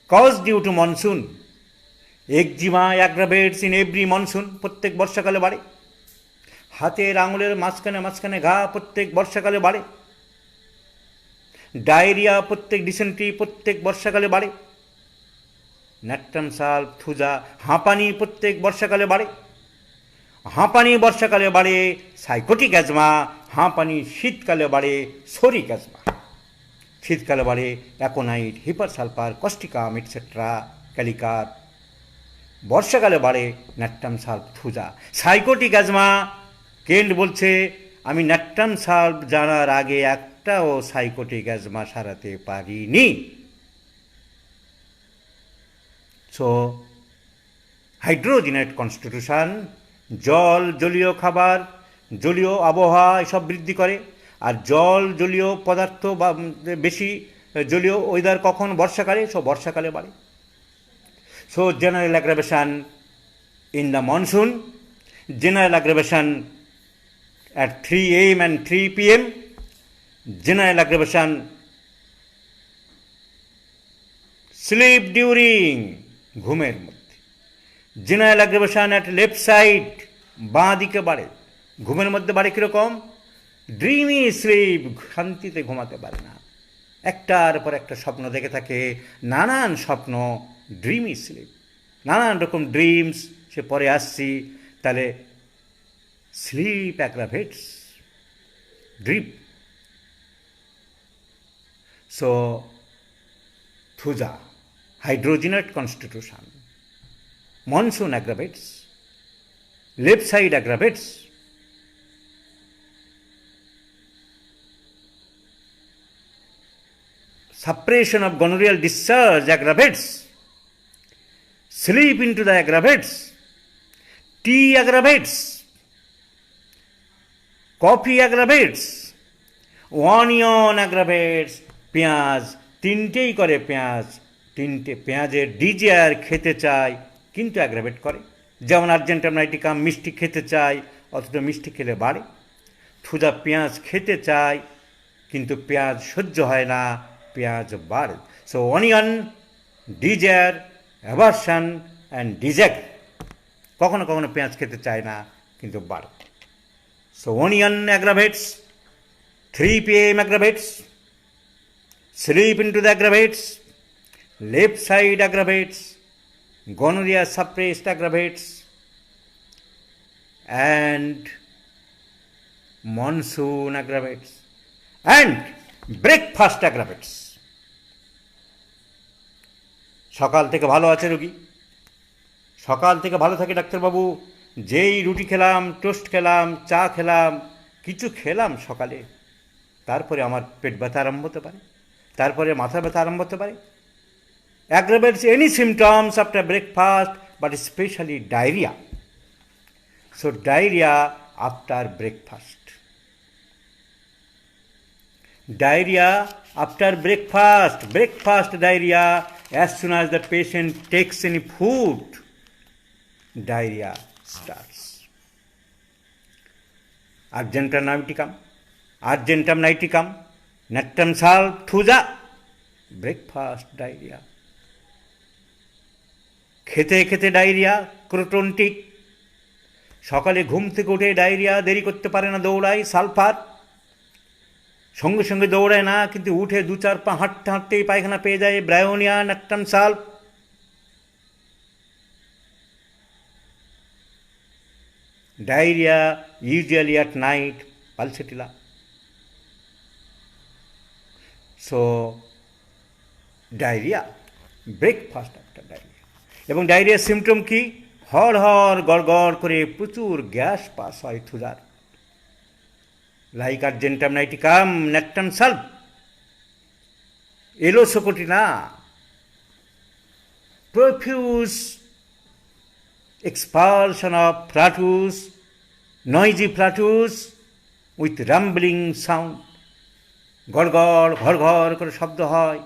caused due to monsoon, eczema aggravates in every monsoon, প্রত্যেক বর্ষাকালে বাড়ে। হাতের আঙুলের মাঝখানে মাঝখানে ঘা প্রত্যেক বর্ষাকালে বাড়ে। ডায়রিয়া, প্রত্যেক ডিসেন্ট্রি প্রত্যেক বর্ষাকালে বাড়ে। ন্যাট্রাম সাল্প, থুজা, হাঁপানি প্রত্যেক বর্ষাকালে বাড়ে। হাঁপানি বর্ষাকালে বাড়ে সাইকোটিক অ্যাজমা, হাঁপানি শীতকালে বাড়ে সোরিক অ্যাজমা। শীতকালে বাড়ে Aconite, Hepar Sulphur, Causticum etcetera, Kali carb. বর্ষাকালে বাড়ে Natrum sulph, Thuja. Sycotic asthma, Kent বলছে আমি ন্যাট্রাম সাল্প জানার আগে একটাও সাইকোটিক অ্যাজমা সারাতে পারিনি। সো হাইড্রোজেনেট কনস্টিটিউশন, জল, জলীয় খাবার, জলীয় আবহাওয়া এসব বৃদ্ধি করে। আর জল, জলীয় পদার্থ বা বেশি জলীয় ওয়েদার কখন? বর্ষাকালে। সো বর্ষাকালে বাড়ে। So general aggravation in the monsoon, general aggravation at 3 AM and 3 PM, general aggravation sleep during, ঘুমের মধ্যে। General aggravation at left side, বাঁ দিকে বাড়ে। ঘুমের মধ্যে বাড়ে কীরকম? ড্রিমি স্লিপ, শান্তিতে ঘুমাতে পারে না, একটার পর একটা স্বপ্ন দেখে থাকে, নানান স্বপ্ন, ড্রিমি স্লিপ, নানান রকম ড্রিমস। সে পরে আসছি। তাহলে sleep aggravates dream. So thuja, hydrogenate constitution, monsoon aggravates, left side aggravates, suppression of gonorrheal discharge aggravates, sleep into the aggravates, tea aggravates, coffee aggravates, onion aggravates, পেঁয়াজ, তিনটেই করে পেঁয়াজ। তিনটে পেঁয়াজের ডিজায়ার, খেতে চাই কিন্তু অ্যাগ্রাভেট করে। যেমন আর্জেন্টাম নাইটিকাম, মিষ্টি খেতে চাই অথচ মিষ্টি খেলে বাড়ে। থুজা পেঁয়াজ খেতে চায় কিন্তু পেঁয়াজ সহ্য হয় না, পেঁয়াজ বাড়ে। So onion, desire, aversion and desire. কখনো কখনো পেঁয়াজ খেতে চায় না কিন্তু বাড়ে। So onion aggravates, 3 PM aggravates, sleep into the aggravates, left side aggravates, gonorrhea suppressed aggravates, and monsoon aggravates, and breakfast aggravates. সকাল থেকে ভালো আছে রোগী, সকাল থেকে ভালো থাকে ডাক্তারবাবু, যেই রুটি খেলাম, টোস্ট খেলাম, চা খেলাম, কিছু খেলাম সকালে, তারপরে আমার পেট ব্যথা আরম্ভ হতে পারে, তারপরে মাথা ব্যথা আরম্ভ হতে পারে। Aggravates any symptoms after breakfast, but especially diarrhea. So diarrhea after breakfast. Diarrhea after breakfast. Breakfast diarrhea, as soon as the patient takes any food, diarrhea starts. Argentum niticum, Argentum niticum, Nectum salv, thuja, breakfast diarrhea. খেতে খেতে diarrhoea, ক্রোটনটিক, সকালে ঘুম থেকে উঠে diarrhoea, দেরি করতে পারে না, দৌড়ায়, সালফার, সঙ্গে সঙ্গে দৌড়ায় না, কিন্তু উঠে 2-4 পা হাঁটতে হাঁটতেই পায়খানা পেয়ে যায়, Bryonia, Natrum sulph. Diarrhoea usually at night, Pulsatilla. So diarrhoea, breakfast after diarrhoea. এবং ডায়রিয়ার সিমটম কি? হড় হড় গড় করে প্রচুর গ্যাস পাস হয় থুজার, লাইক আর্জেন্টাম নাইটিকাম, নেকটাম সালভ। এলো সকটি না, profuse expulsion of flatus, noisy flatus with rumbling sound, গড় গড় ঘর ঘর করে শব্দ হয়,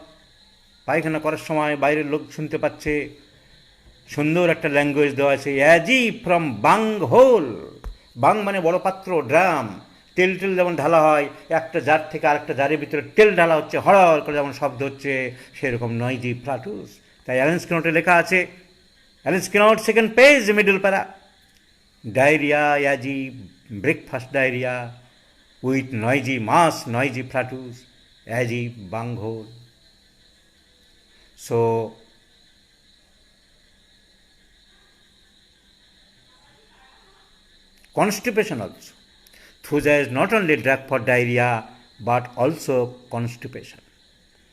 পায়খানা করার সময় বাইরের লোক শুনতে পাচ্ছে। সুন্দর একটা ল্যাঙ্গুয়েজ দেওয়া আছে, অ্যাজি ফ্রম বাং হোল। বাং মানে বড় পাত্র, ড্রাম, তেল টেল যেমন ঢালা হয়, একটা জার থেকে আরেকটা জারের ভিতরে তেল ঢালা হচ্ছে, হড় করে যেমন শব্দ হচ্ছে, সেরকম নয়জি ফ্লাটুস। তাই অ্যালেন্স কিনোটে লেখা আছে, Allen's keynote, second page, middle para, diarrhoea, agg, breakfast diarrhoea with noisy mass, noisy flatus, agg bung hole. So constipation also. Thuja is not only drug for diarrhea but also constipation.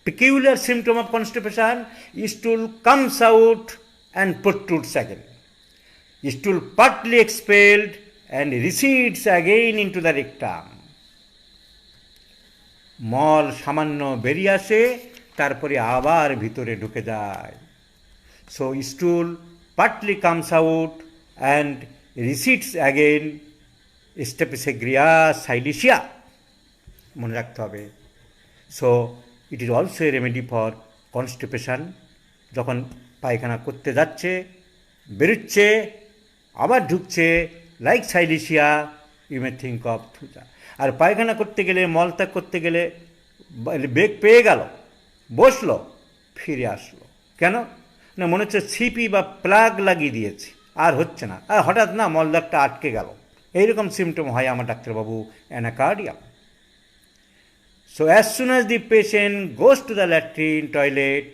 Peculiar symptom of constipation, stool comes out and protrudes again. Stool partly expelled and recedes again into the rectum. মল সামান্য বেরিয়ে আসে, তারপরে আবার ভিতরে ঢুকে যায়। So stool partly comes out and recedes again, Staphysagria, Silicea, মনে রাখতে হবে। So it is also a remedy for constipation. যখন পায়খানা করতে যাচ্ছে, বেরোচ্ছে, আবার ঢুকছে, like Silicea, you may think of Thuja. আর পায়খানা করতে গেলে, মলত্যাগ করতে গেলে বেগ পেয়ে গেল, বসলো, ফিরে আসলো, কেন না? মনে হচ্ছে সিপি বা প্লাগ লাগিয়ে দিয়েছে, আর হচ্ছে না, আর হঠাৎ না মলদারটা আটকে গেল। এইরকম সিমটম হয় আমার ডাক্তারবাবু, anacardium. So as soon as the patient goes to the latrine, toilet,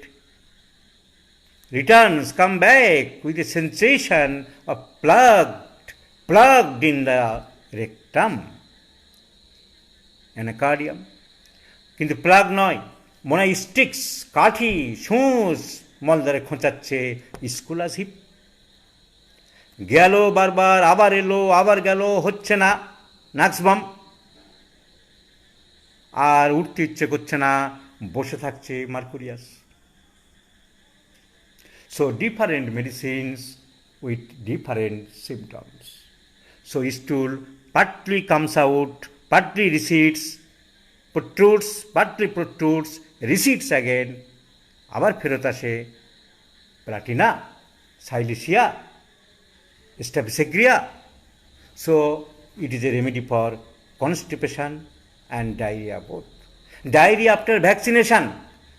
returns, come back with a sensation of plugged in the rectum, anacardium. কিন্তু প্লাগ নয়, মনে হয় স্টিক্স, কাঠি, সূঁচ মলদারে খোঁচাচ্ছে, স্কুলাস হিপ। গেল বারবার, আবার এলো, আবার গেল, হচ্ছে না, নাক্সবাম। আর উঠতে ইচ্ছে করছে না, বসে থাকছে, Mercurius. So different medicines with different symptoms. So stool partly comes out, partly recedes, protrudes, partly protrudes, recedes again, আবার ফেরত আসে, Platina, Silicea, Staphysagria. So it is a remedy for constipation and diarrhoea both. Diarrhoea after vaccination,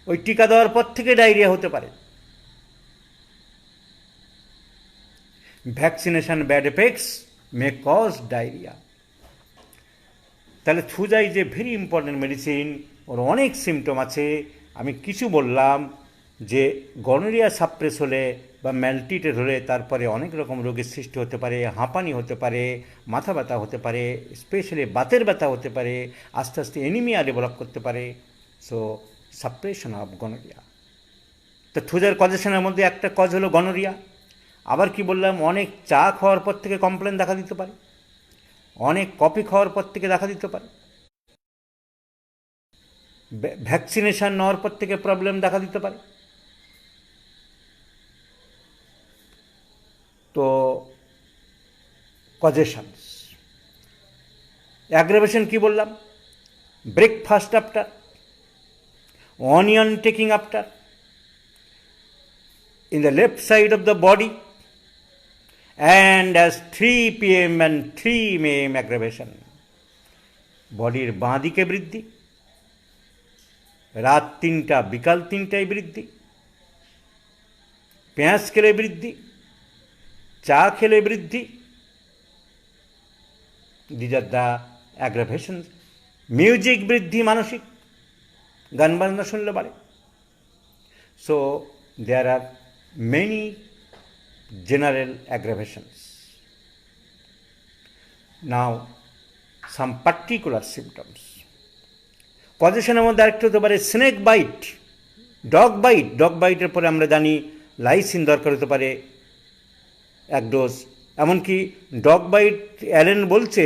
ওই টিকা দেওয়ার পর থেকে ডায়রিয়া হতে পারে। Vaccination bad effects may cause diarrhoea. তাহলে Thuja is a very important medicine. ওর অনেক সিমটম আছে, আমি কিছু বললাম যে গনোরিয়া সাপ্রেস হলে বা ম্যালটিটেড হলে তারপরে অনেক রকম রোগের সৃষ্টি হতে পারে, হাঁপানি হতে পারে, মাথা ব্যথা হতে পারে, স্পেশালি বাতের ব্যথা হতে পারে, আস্তে আস্তে এনিমিয়া ডেভেলপ করতে পারে। সো সাপ্রেশন অফ গনোরিয়া তো থুজার কজেশনের মধ্যে একটা কজ হলো গনোরিয়া। আবার কি বললাম, অনেক চা খাওয়ার পর থেকে কমপ্লেন দেখা দিতে পারে, অনেক কফি খাওয়ার পর থেকে দেখা দিতে পারে, ভ্যাকসিনেশন নেওয়ার পর থেকে প্রবলেম দেখা দিতে পারে। তো কজেশনস। অ্যাগ্রাভেশন কি বললাম, breakfast after, onion taking after, in the left side of the body, and as 3 p.m. and 3 a.m. aggravation, বডির বাঁ দিকে বৃদ্ধি, রাত 3টা বিকাল 3টায় বৃদ্ধি, পেঁয়াজ খেলে বৃদ্ধি, চা খেলে বৃদ্ধি। These are the aggravation. Music বৃদ্ধি, মানসিক গান বাজনা শুনলে বাড়ে। So there are many general aggravations. Now, some particular symptoms. পজিশনের মধ্যে আরেকটা হতে পারে snake bite, dog bite. Dog বাইটের পরে আমরা জানি লাইসিন দরকার হতে পারে 1 ডোজ। এমনকি ডগ বাইট, অ্যালেন বলছে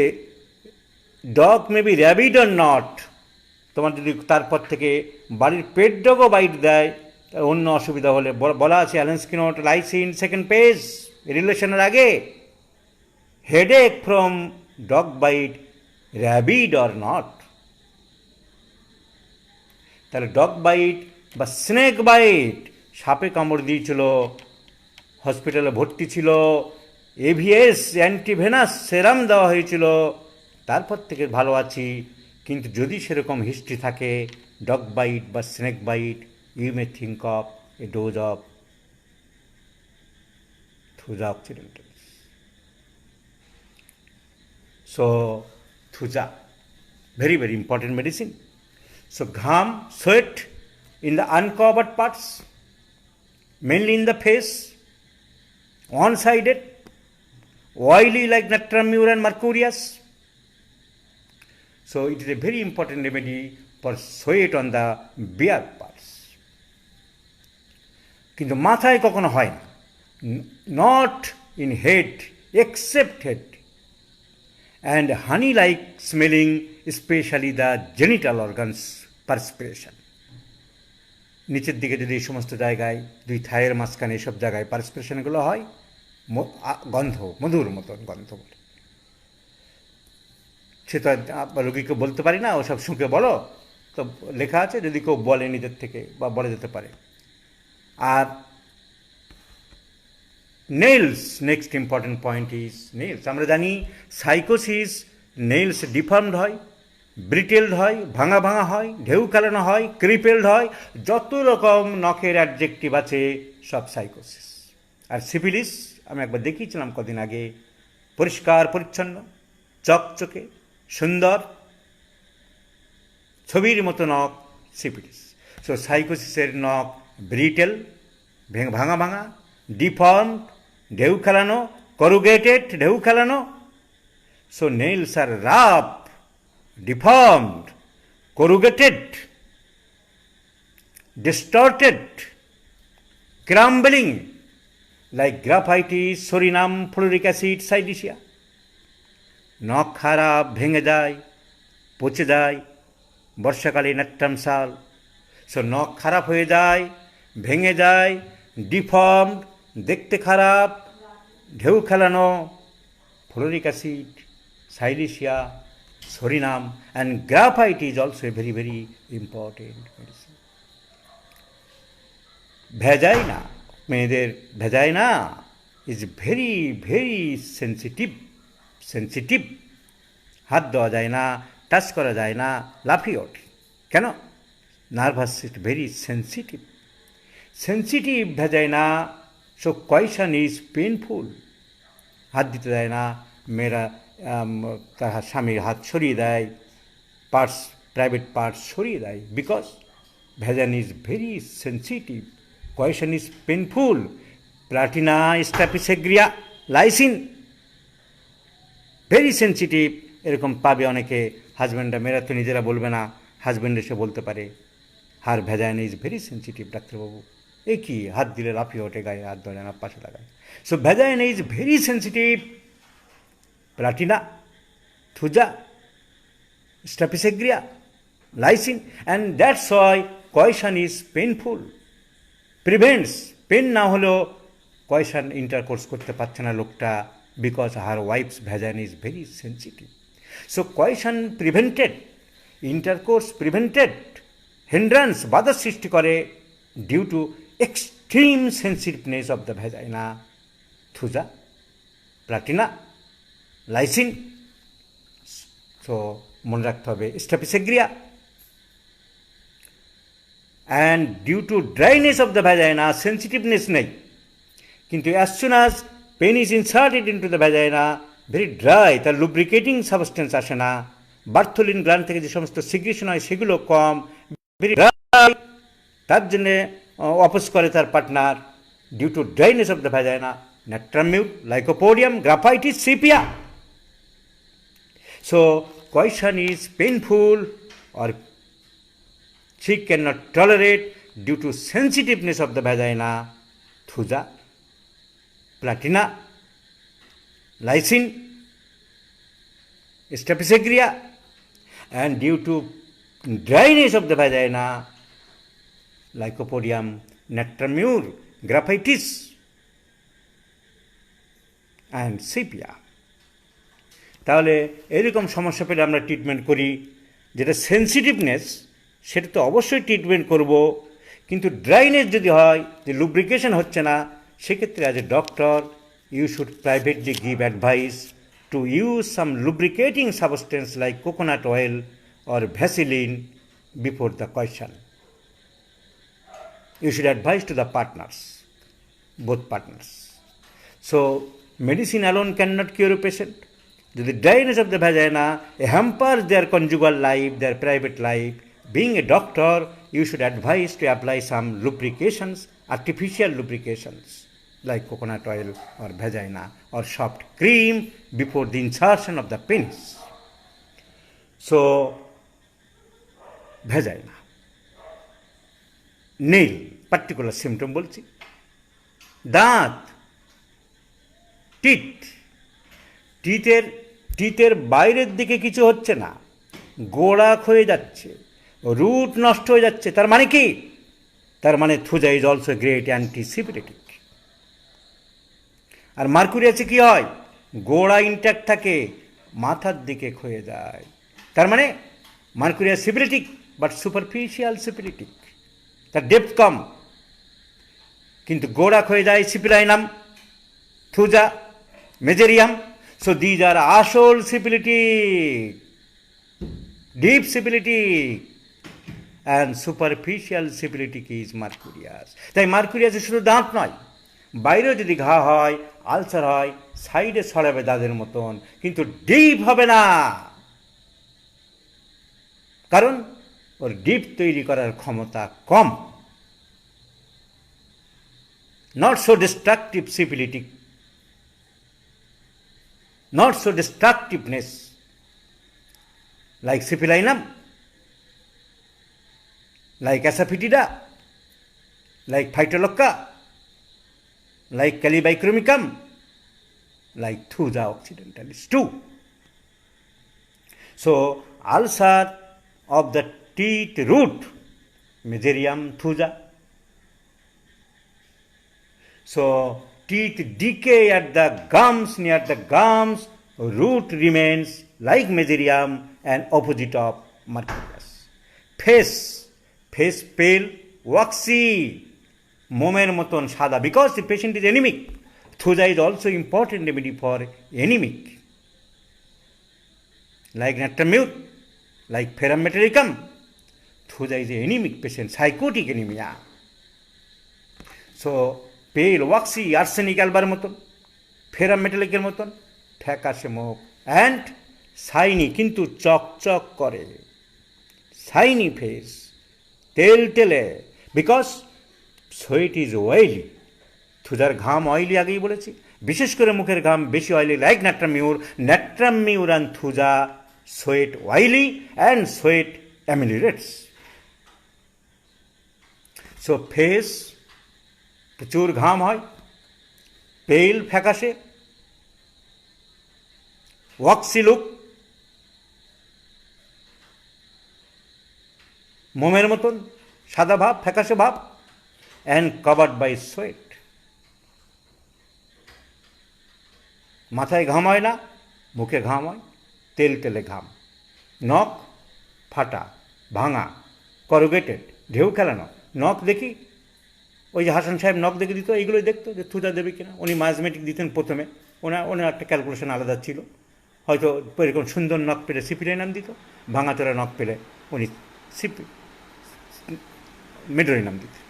dog may be rabid or not, তোমার যদি তারপর থেকে বাড়ির পেট ডগও বাইট দেয়, অন্য অসুবিধা হলে বলা আছে অ্যালেন্সকিনোট লাইসিন 2nd পেজ রিলেশনের আগে, headache from dog bite rabid or not. তাহলে ডগ বাইট বা স্নেক বাইট, সাপে কামড় দিয়েছিল, হসপিটালে ভর্তি ছিল, এভিএস অ্যান্টিভেনাস সেরাম দেওয়া হয়েছিল, তারপর থেকে ভালো আছি। কিন্তু যদি সেরকম হিস্ট্রি থাকে ডগ বাইট বা snake byte, you may think of a dose of Thuja occidentals. So, Thuja, very, very important medicine. So, gham, sweat in the uncovered parts, mainly in the face, one-sided, oily like natramur and mercurius. So, it is a very important remedy for sweat on the beard parts. কিন্তু মাথায় কখনো হয় না, not in head except head, and honey like smelling, specially the genital organs perspiration. নিচের দিকে যদি এই সমস্ত জায়গায়, 2 থায়ের মাঝখানে এসব জায়গায় পারস্পিরেশনগুলো হয়, গন্ধ, মধুর মতন গন্ধ বলে। সে তো রোগীকে বলতে পারি না, ওসব শুঁকে বলো, তো লেখা আছে, যদি কেউ বলে নিজের থেকে বা বলে যেতে পারে। আর nails, next important point is nails. আমরা জানি সাইকোসিস, নেইলস ডিফর্মড হয়, ব্রিটেলড হয়, ভাঙা ভাঙা হয়, ঢেউ খেলানো হয়, ক্রিপেলড হয়, যত রকম নখের অ্যাডজেক্টিভ আছে সব সাইকোসিস। আর সিফিলিস আমি একবার দেখিয়েছিলাম কদিন আগে, পরিষ্কার পরিচ্ছন্ন, চকচকে, সুন্দর, ছবির মতো নখ, সিফিলিস। সো সাইকোসিসের নখ ব্রিটেল, ভাঙা ভাঙা, ডিফর্মড, ঢেউ খেলানো, করুগেটেড, ঢেউ খেলানো। সো নেইলস আর rough, deformed, corrugated, distorted, crumbling, like graphitis, sorinam, fluoric acid, silicea. নখ খারাপ, ভেঙে যায়, পচে যায়, বর্ষাকালে নাট্যামশাল। সো নখ খারাপ হয়ে যায়, ভেঙে যায়, ডিফর্মড, দেখতে খারাপ, ঢেউ খেলানো, fluoric acid, silicea, sorinam, and graphite is also a very, very important medicine. Vagina, মেয়েদের vagina is very very sensitive. হাত দেওয়া যায় না, টাচ করা যায় না, লাফিয়ে ওঠে। কেন? Nervous system very sensitive vagina. So coition is painful. হাত দিতে দেয় না, মেয়েরা তার স্বামীর হাত সরিয়ে দেয়, পার্টস, প্রাইভেট পার্টস সরিয়ে দেয়, because vagina is very sensitive, coition is painful. Platina, Staphysagria, Lyssin, very sensitive. এরকম পাবে অনেকে হাজব্যান্ডরা, মেয়েরা তো নিজেরা বলবে না, হাজব্যান্ড এসে বলতে পারে হার ভেজাইন ইজ ভেরি সেন্সিটিভ ডাক্তারবাবু। এ কি, হাত দিলে লাফিয়ে ওঠে, গায়ে হাত ধরে না, পাশে লাগায়। So vagina is very sensitive, Platina, Thuja, Staphysagria, Lyssin, and that's why coition is painful. Prevents, pain না হলেও কয়শন ইন্টারকোর্স করতে পারছে না লোকটা, because her wife's vagina is very sensitive. So coition prevented, intercourse prevented, hindrance, বাধার সৃষ্টি করে due to extreme sensitiveness of the vagina, Thuja, Platina, Lyssin. So মনে রাখতে হবে Staphysagria, and due to dryness of the vagina, sensitiveness নেই, কিন্তু as soon as pen is inserted into the vagina, very dry, তার lubricating substance আসে না, Bartholin gland থেকে যে সমস্ত সিক্রেশন হয় সেগুলো কম, ভেরি ড্রাই, তার জন্যে অপোজ করে তার partner, due to dryness of the vagina, natrum mur, lycopodium, graphites, sepia. So coition is painful or she cannot tolerate due to sensitiveness of the vagina, thuja, platina, lysine, staphysegra, and due to dryness of the vagina, lycopodium, nectamure, graphitis, and sepia. তাহলে এরকম সমস্যা পেলে আমরা treatment করি। যেটা sensitiveness সেটা তো অবশ্যই ট্রিটমেন্ট করব, কিন্তু ড্রাইনেস যদি হয়, যে লুব্রিকেশন হচ্ছে না, সেক্ষেত্রে as a doctor you should privately give advice to use some lubricating substance like coconut oil or Vaseline before the coition. You should advise to the partners, both partners. So medicine alone can not cure a patient. The dryness of the vagina hampers their conjugal life, their private life. Being a doctor, you should advise to apply some lubrications, artificial lubrications, like coconut oil or vagina or soft cream before the insertion of the penis. So, vagina. Nail, particular symptom বলছি, দাঁত, টিথের বাইরের দিকে কিছু হচ্ছে না, গোড়া ক্ষয়ে যাচ্ছে, রুট নষ্ট হয়ে যাচ্ছে। তার মানে কি? তার মানে থুজা ইজ অলসো গ্রেট অ্যান্টিসিপিরেটিক। আর মার্কুরিয়াসে কি হয়? গোড়া ইনট্যাক্ট থাকে, মাথার দিকে ক্ষয়ে যায়। তার মানে Mercurius syphilitic, but superficial syphilitic, তার ডেপথ কম, কিন্তু গোড়া ক্ষয়ে যায় Syphilinum, Thuja, Mezereum. So these are আসল syphilitic, deep syphilitic, and superficial syphilitic is mercurius. তাই মার্কুরিয়াসে শুধু দাঁত নয়, বাইরেও যদি ঘা হয়, আলসার হয়, সাইডে ছড়াবে দাঁতের মতন, কিন্তু ডিপ হবে না, কারণ ওর ডিপ তৈরি করার ক্ষমতা কম। Not so destructive syphilitic, not so destructiveness like syphilinum, like asafoetida, like phytolocca, like calibicromicum, like thuja occidentalis too. So ulcer of the teeth root, mesothelium, thuja. So teeth decay at the gums, near the gums, root remains like mesothelium and opposite of mercurius. Face pale, waxy, মোমের মতন সাদা, because the patient is anemic. Thuja is also important remedy for anemic, like natramute, like ferrum metallicum. Thuja is an anemic patient, psychotic anemia. So পেল, ওয়াক্সি, arsenic অ্যালবার মতন, ফেরাম মেটালিকের মতন, ফ্যাকাশে মুখ, and Saini, কিন্তু চকচক করে, সাইনি ফেস, তেলতেলে, বিকজ সোয়েট ইজ অয়েলি। থুজার ঘাম অয়েলি, আগেই বলেছি, বিশেষ করে মুখের ঘাম বেশি oily, like Natrum mur and Thuja, sweat oily and sweat ameliorates. So face, প্রচুর ঘাম হয়, পেল ফ্যাকাশে, ওয়াক্সি লুক, মোমের মতন সাদা ভাব, ফ্যাকাশে ভাব, অ্যান্ড কভার্ড বাই সোয়েট। মাথায় ঘাম হয় না, মুখে ঘাম হয়, তেল তেলে ঘাম, নখ ফাটা, ভাঙা, করুগেটেড, ঢেউ খেলানো। নখ দেখি, ওই যে হাসান সাহেব নখ দেখে দিত, এইগুলোই দেখতো যে থুজা দেবে কিনা। উনি ম্যাথমেটিক দিতেন প্রথমে, ওনার একটা ক্যালকুলেশন আলাদা ছিল। হয়তো এরকম সুন্দর নখ পেলে সিপির নাম দিত, ভাঙাচোরা নখ পেলে উনি সিপি মেডোর নাম দিতেন।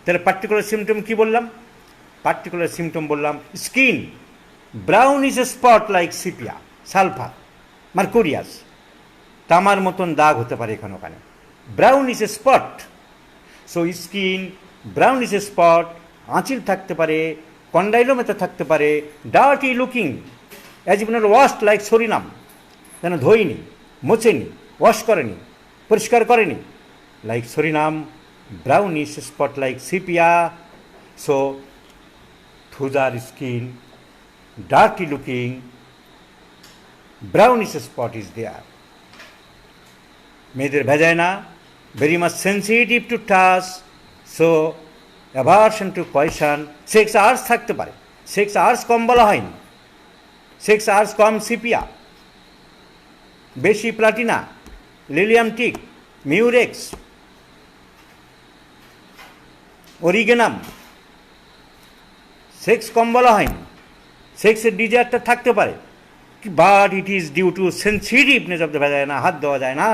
তাহলে পার্টিকুলার সিমটম কি বললাম? পার্টিকুলার সিমটম বললাম skin brown is a spot like Sepia, Sulphur, Mercurius, তামার মতন দাগ হতে পারে এখানে ওখানে। Brown is a spot, so skin brown is a spot, আঁচিল থাকতে পারে, কন্ডাইলোমেটা থাকতে পারে, dirty looking, as if not washed like Psorinum, যেন ধোয়নি, মোছেনি, ওয়াশ করেনি, পরিষ্কার করেনি, like Psorinum, brownish spot like sepia. So thuzar skin, dirty looking, brownish spot is there. মেয়েদের ভেজাইনা very much sensitive to touch, so aversion to poison. Sex urge থাকতে পারে, সেক্স আর্স কম বলা হয়নি, সেক্স আর্স কম সিপিয়া, বেশি Platina, Lilium tig, Murex, Origanum, sex কম বলা হয়নি। সেক্সের ডিজায়ারটা থাকতে পারে, but it is due to sensitiveness of the vagina. হাত দেওয়া যায় না,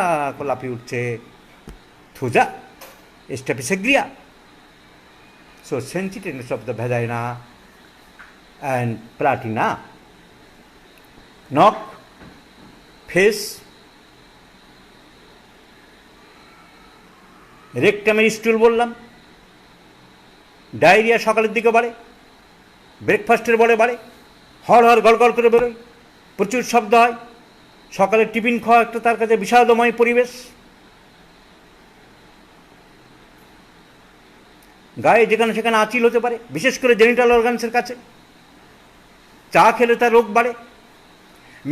লাফিয়ে উঠছে, Thuja, Staphysagria. So sensitiveness of the vagina and Platina. নখ, ফেস, রেকটামের স্টুল বললাম, ডায়রিয়া সকালের দিকে বাড়ে, ব্রেকফাস্টের পরে বাড়ে, হড় হড় গড়গড় করে বেরোয়, প্রচুর শব্দ হয়। সকালে টিফিন খাওয়া একটা তার কাছে বিষাদময় পরিবেশ। গায়ে যেখানে সেখানে আঁচিল হতে পারে, বিশেষ করে জেনিটাল অর্গানসের কাছে। চা খেলে তার রোগ বাড়ে।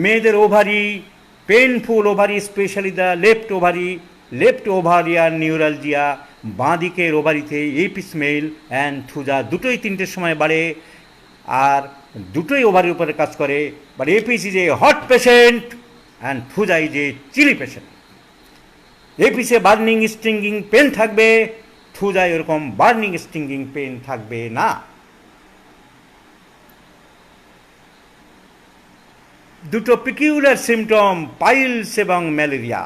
মেয়েদের ovary, painful ovary, specially the left ovarian neuralgia, বাঁ দিকের ওভারিতে এপিসমেল অ্যান্ড থুজা দুটোই তিনটের সময় বাড়ে, আর দুটোই ওভারির উপরে কাজ করে। But Apis is a hot patient and Thuja is a chilly patient. এপিসে বার্নিং স্টিঙ্গিং পেন থাকবে, থুজায় এরকম বার্নিং স্টিঙ্গিং পেন থাকবে না। দুটো পিকিউলার সিমটম, পাইলস এবং ম্যালেরিয়া।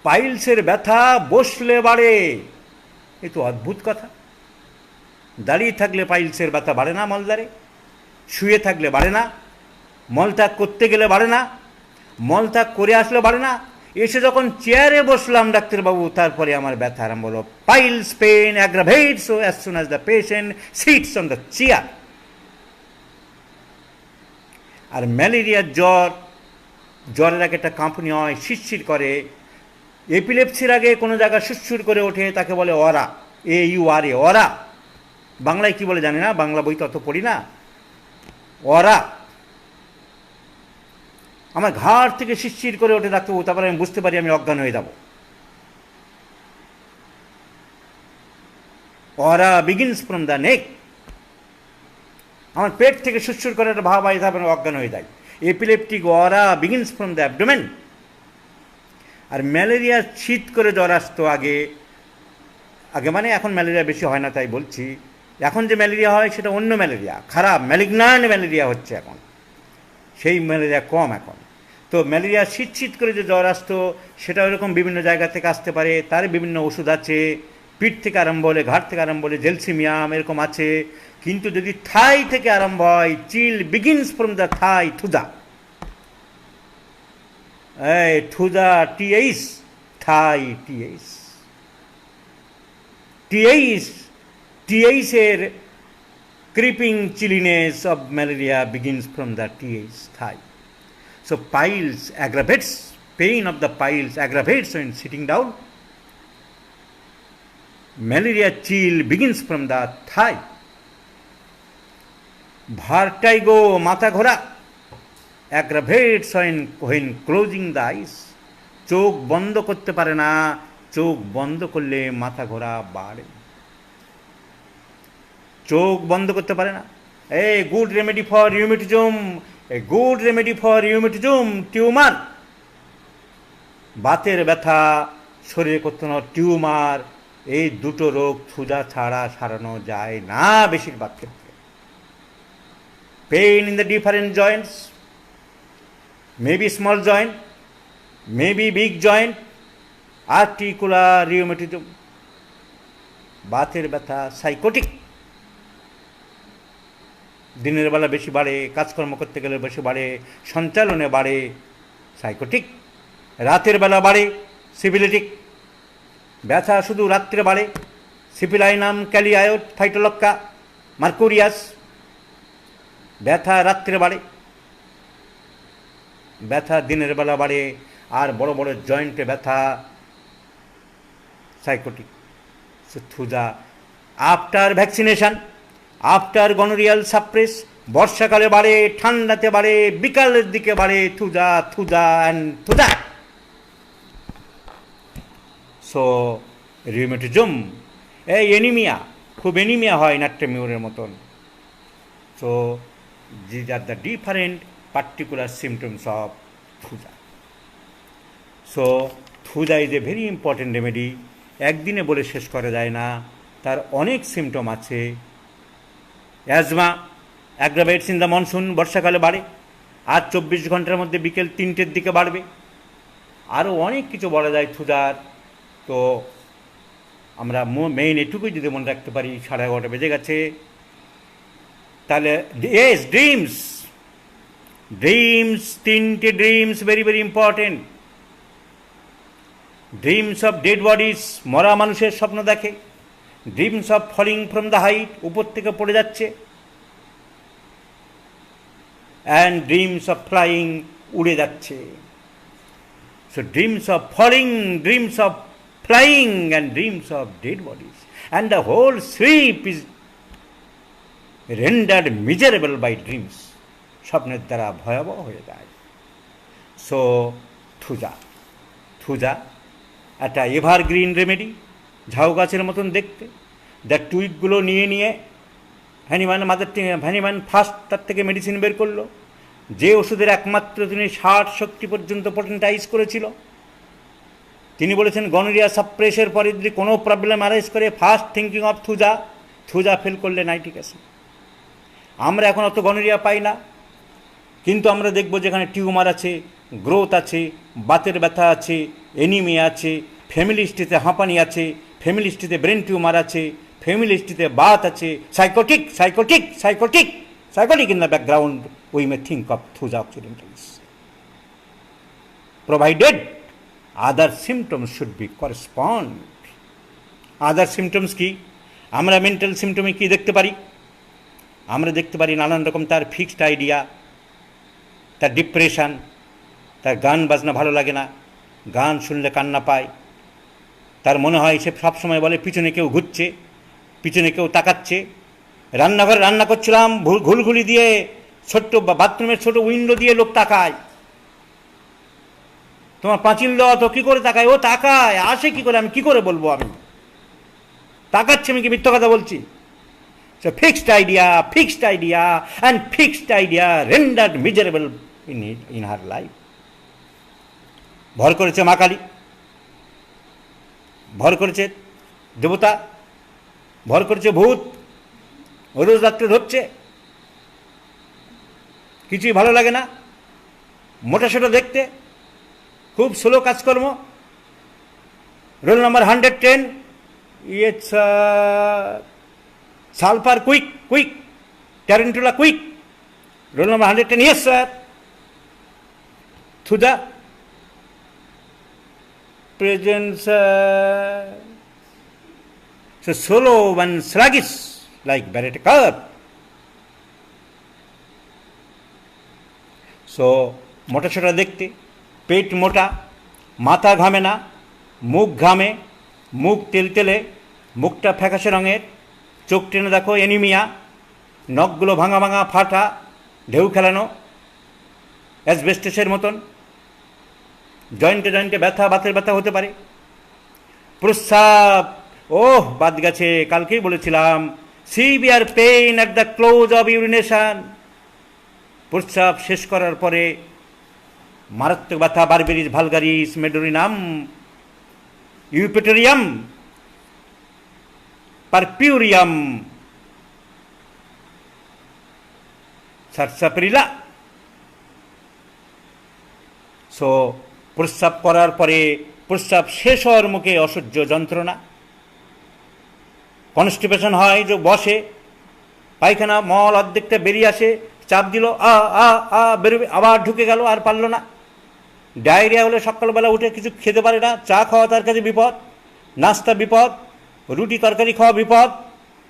পাইলসের ব্যথা বসলে বাড়ে, এ তো অদ্ভুত কথা। দাঁড়িয়ে থাকলে পাইলসের ব্যথা বাড়ে না মলদ্বারে, শুয়ে থাকলে বাড়ে না, মলত্যাগ করতে গেলে বাড়ে না, মলত্যাগ করে আসলে বাড়ে না, এসে যখন চেয়ারে বসলাম ডাক্তারবাবু তারপরে আমার ব্যথা আরম্ভ হলো। Piles pain aggravates as soon as the patient sits on the chair. আর ম্যালেরিয়ার জ্বরের আগে একটা কাঁপুনি হয়, শিরশির করে। এপিলেপসির আগে কোনো জায়গা সুরসুর করে ওঠে, তাকে বলে অরা, AURA, অরা। বাংলায় কি বলে জানি না, বাংলা বই তত পড়ি না। অরা, আমার ঘাড় থেকে শিরশির করে ওঠে ডাক্তারবাবু, তারপরে আমি বুঝতে পারি আমি অজ্ঞান হয়ে যাব। অরা বিগিনস ফ্রম দ্য নেক। আমার পেট থেকে সুরসুর করে একটা ভাব হয়, তারপরে অজ্ঞান হয়ে যায়। Epileptic aura begins from the abdomen. আর ম্যালেরিয়া শীত করে জ্বর আসতো আগে মানে এখন ম্যালেরিয়া বেশি হয় না তাই বলছি। এখন যে ম্যালেরিয়া হয় সেটা অন্য ম্যালেরিয়া, খারাপ ম্যালিগন্যান্ট ম্যালেরিয়া হচ্ছে এখন, সেই ম্যালেরিয়া কম এখন। তো ম্যালেরিয়া শীত করে যে জ্বর আসতো সেটা ওরকম বিভিন্ন জায়গা থেকে আসতে পারে, তার বিভিন্ন ওষুধ আছে, পিঠ থেকে আরম্ভ হলে, ঘাট থেকে আরম্ভ হলে জেলসিমিয়াম এরকম আছে। কিন্তু যদি থাই থেকে আরম্ভ হয়, chill begins from the thigh, Thuja, Thuja, TH, thigh TH এর creeping chilliness of malaria begins from the TH, thigh. So piles aggravates, pain of the piles aggravates when sitting down. Malaria chill begins from the thigh. Vertigo, মাথা ঘোরা, aggravates when closing the eyes. চোখ বন্ধ করতে পারে না, চোখ বন্ধ করলে মাথা ঘোরা বাড়ে। চোখ বন্ধ করতে পারে না। Good remedy for rheumatism, good remedy for rheumatism tumour. বাতের ব্যথা, শরীরে করতে না টিউমার, এই দুটো রোগ থুজা ছাড়া সারানো যায় না বেশিরভাগ ক্ষেত্রে। Pain in the different Joints, maybe small joint, maybe big joint, articular rheumatism. বাতের ব্যথা সাইকোটিক, দিনের বেলা বেশি বাড়ে, কাজকর্ম করতে গেলে বেশি বাড়ে, সঞ্চালনে বাড়ে সাইকোটিক, রাতের বেলা বাড়ে সিফিলিটিক। ব্যথা শুধু রাত্রে বাড়ে সিফিলাইনাম ক্যালিয়ায়োট ফাইটোলক্কা মার্কুরিয়াস। ব্যথা রাত্রে বাড়ে, ব্যথা দিনের বেলা বাড়ে, আর বড় বড় জয়েন্টে ব্যথা sycotic. Thuja after vaccination, after gonorrhoeal suppress, বর্ষাকালে বাড়ে, ঠান্ডাতে বাড়ে, বিকালের দিকে বাড়ে Thuja Thuja and Thuja. So rheumatism, এই এনিমিয়া, খুব এনিমিয়া হয় নাট্যমিউরের মতন। So these are the different particular symptoms of Thuja. So Thuja is a very important remedy. একদিনে বলে শেষ করা যায় না, তার অনেক সিমটম আছে। Asthma aggravates in the monsoon, বর্ষাকালে বাড়ে, আর 24 ঘন্টার মধ্যে বিকেল 3টের দিকে বাড়বে। আরও অনেক কিছু বলা যায় থুজার। তো আমরা মেইন এটুকুই যদি মনে রাখতে পারি, 11:30 বেজে গেছে। তাহলে ইয়েস, ড্রিমস, ড্রিমস, 3টে dreams very very important. Dreams of dead bodies, মরা মানুষের স্বপ্ন দেখে। Dreams of falling from the height, উপর থেকে পড়ে যাচ্ছে। অ্যান্ড ড্রিমস অফ ফ্লাইং, উড়ে যাচ্ছে। So dreams of falling, dreams of flying, and dreams of dead bodies, and the whole sleep is rendered miserable by dreams. স্বপ্নের দ্বারা ভয়াবহ হয়ে যায়। সো থুজা, থুজা একটা এভারগ্রিন রেমেডি, ঝাউ গাছের মতন দেখতে। দ্য টুইকগুলো নিয়ে নিয়ে ভ্যানিম্যান ফার্স্ট তার থেকে মেডিসিন বের করলো, যে ওষুধের একমাত্র তিনি 60 শক্তি পর্যন্ত পটেন্টাইজ করেছিল। তিনি বলেছেন গনোরিয়া সাপ্রেসের পরে যদি কোনো প্রবলেম অ্যারাইজ করে, first thinking of Thuja, Thuja fail করলে নাইট্রিক অ্যাসিড। আমরা এখন অত গনোরিয়া পাই না, কিন্তু আমরা দেখব যেখানে টিউমার আছে, গ্রোথ আছে, বাতের ব্যথা আছে, এনিমিয়া আছে, ফ্যামিলি হিস্ট্রিতে হাঁপানি আছে, ফ্যামিলি হিস্ট্রিতে ব্রেন টিউমার আছে, ফ্যামিলি হিস্ট্রিতে বাত আছে, sycotic sycotic sycotic sycotic in the background, we may think of Thuja occidentalis, provided other symptoms should be correspond. Other symptoms কি? আমরা মেন্টাল সিমটমে কি দেখতে পারি? আমরা দেখতে পারি নানান রকম তার ফিক্সড আইডিয়া, তার ডিপ্রেশন, তার গান বাজনা ভালো লাগে না, গান শুনলে কান্না পায়, তার মনে হয় সে সবসময় বলে পিছনে কেউ ঘুরছে, পিছনে কেউ তাকাচ্ছে। রান্নাঘরে রান্না করছিলাম, ঘুলঘুলি দিয়ে ছোট্ট বাথরুমের ছোট উইন্ডো দিয়ে লোক তাকায়, তোমার পাঁচিল দেওয়া তো কী করে তাকায়, ও তাকায়, আসে কী করে, আমি কী করে বলবো, আমি তাকাচ্ছে, আমি কি মিথ্য কথা বলছি? So fixed idea and fixed idea rendered miserable in her life. ভর করেছে মা কালী, ভর করেছে দেবতা, ভর করেছে ভূত, রোজ রাত্রে ধরছে, কিছুই ভালো লাগে না, মোটা সোটা দেখতে, খুব স্লো কাজকর্ম। Roll number 110, it's sulphur quick, tarantula quick. Roll number 110, yes sir. Thuja presence so slow and sluggish like Barrett curve. So মোটা সোটা দেখতে, পেট মোটা, মাথা ঘামে না, মুখ ঘামে, মুখ তেলতেলে, মুখটা ফ্যাকাশে রঙের, চোখ টেনে দেখো অ্যানিমিয়া, নখগুলো ভাঙা ভাঙা ফাটা, ঢেউ খেলানো, অ্যাসবেস্টাসের মতন, জয়েন্টে জয়েন্টে ব্যথা, বাতের ব্যথা হতে পারে। প্রস্রাব, ওহ বাদ গেছে, কালকেই বলেছিলাম, severe pain at the close of urination. প্রস্রাব শেষ করার পরে মারাত্মক ব্যথা, Berberis vulgaris, Medorrhinum, Eupatorium, purpureum, Sarsaparilla. So প্রস্রাব করার পরে প্রস্রাব শেষ হওয়ার মুখে অসহ্য যন্ত্রণা, কনস্টিপেশন হয়, যে বসে, পায়খানা মল অর্ধেকটা বেরিয়ে আসে, চাপ দিল, বেরোবে, আবার ঢুকে গেল, আর পারল না। ডায়রিয়া হলে সকালবেলা উঠে কিছু খেতে পারে না, চা খাওয়া তার কাছে বিপদ, নাস্তা বিপদ, রুটি তরকারি খাওয়া বিপদ,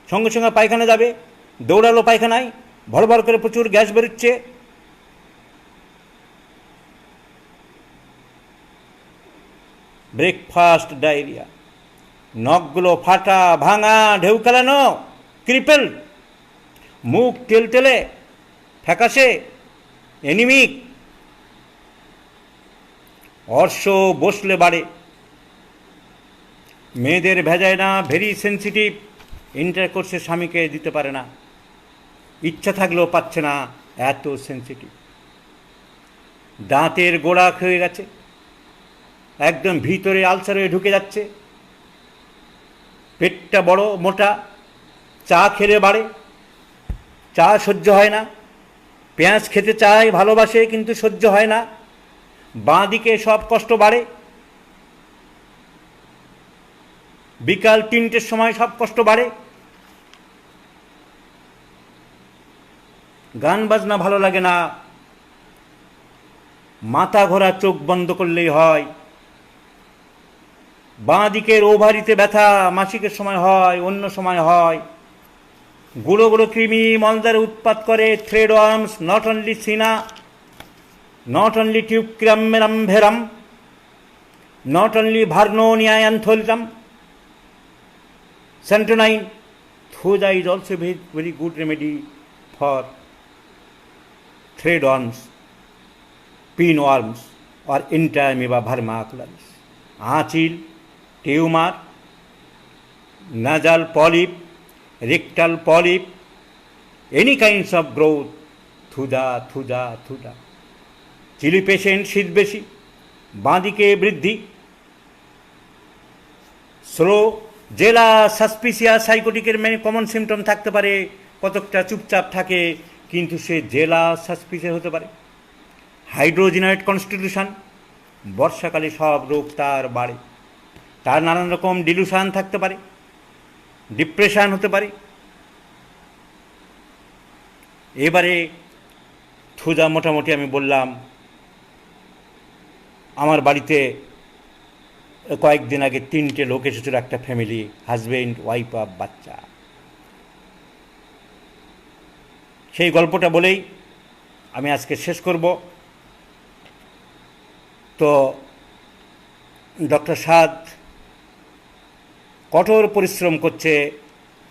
সঙ্গে সঙ্গে পায়খানা যাবে, দৌড়ালো পায়খানায়, ভর ভর করে প্রচুর গ্যাস বেরোচ্ছে। ব্রেকফাস্ট ডায়রিয়া, নখগুলো ফাটা ভাঙা, ঢেউ খেলানো, ক্রিপেল, মুখ টেলটেলে ফ্যাকাশে, অ্যানিমিক, অর্শ বসলে বাড়ে। মেয়েদের ভেজাইনা ভেরি সেন্সিটিভ, ইন্টারকোর্সে স্বামীকে দিতে পারে না, ইচ্ছা থাকলেও পাচ্ছে না, এত সেন্সিটিভ। দাঁতের গোড়া হয়ে গেছে, একদম ভিতরে আলসার হয়ে ঢুকে যাচ্ছে। পেটটা বড় মোটা, চা খেলে বাড়ে, চা সহ্য হয় না, পেঁয়াজ খেতে চায়, ভালোবাসে, কিন্তু সহ্য হয় না। বাঁ দিকে সব কষ্ট বাড়ে, বিকাল 3টের সময় সব কষ্ট বাড়ে। গান বাজনা ভালো লাগে না, মাথা ঘোরা, চোখ বন্ধ করলেই হয়। বাঁ দিকের ওভারিতে ব্যথা, মাসিকের সময় হয়, অন্য সময় হয়। গুঁড়ো গুঁড়ো কৃমি মলদ্বারে উৎপাত করে, thread worms, not only cina, not only tuberculosis, not only Vernonia antholitum, Santonine, Thuja is also very, very good remedy for threadworms, pinworms, or Entamoeba vermicularis. Achil, tumor, nasal polyp, rectal polyp, any kinds of growth, thuja. Chilli patient, শীত বেশি, বাঁদিকে বৃদ্ধি, slow, জেলা, সাসপিসিয়া, সাইকোটিকের common symptom থাকতে পারে, কতকটা চুপচাপ থাকে, কিন্তু সে জেলা সাসপিসিয়া হতে পারে। হাইড্রোজিনাইট কনস্টিটিউশন, বর্ষাকালে সব রোগ তার বাড়ে, তার নানান রকম ডিলুশন থাকতে পারে, ডিপ্রেশন হতে পারে। এবারে থুজা মোটামুটি আমি বললাম। আমার বাড়িতে কয়েকদিন আগে 3টে লোক এসেছিল, একটা ফ্যামিলি, হাজব্যান্ড, ওয়াইফ আর বাচ্চা। সেই গল্পটা বলেই আমি আজকে শেষ করব। তো ডক্টর সাদ কঠোর পরিশ্রম করছে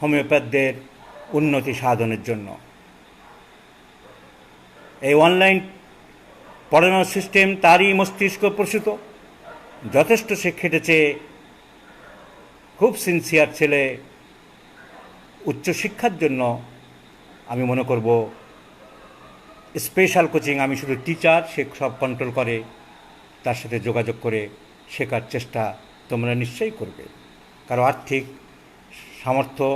হোমিওপ্যাথদের উন্নতি সাধনের জন্য। এই অনলাইন পড়ানোর সিস্টেম তারই মস্তিষ্ক প্রসূত, যথেষ্ট সে খেটেছে, খুব সিনসিয়ার ছেলে। উচ্চশিক্ষার জন্য আমি মনে করব স্পেশাল কোচিং, আমি শুধু টিচার, সে সব কন্ট্রোল করে, তার সাথে যোগাযোগ করে শেখার চেষ্টা তোমরা নিশ্চয়ই করবে। কারো আর্থিক সামর্থ্য,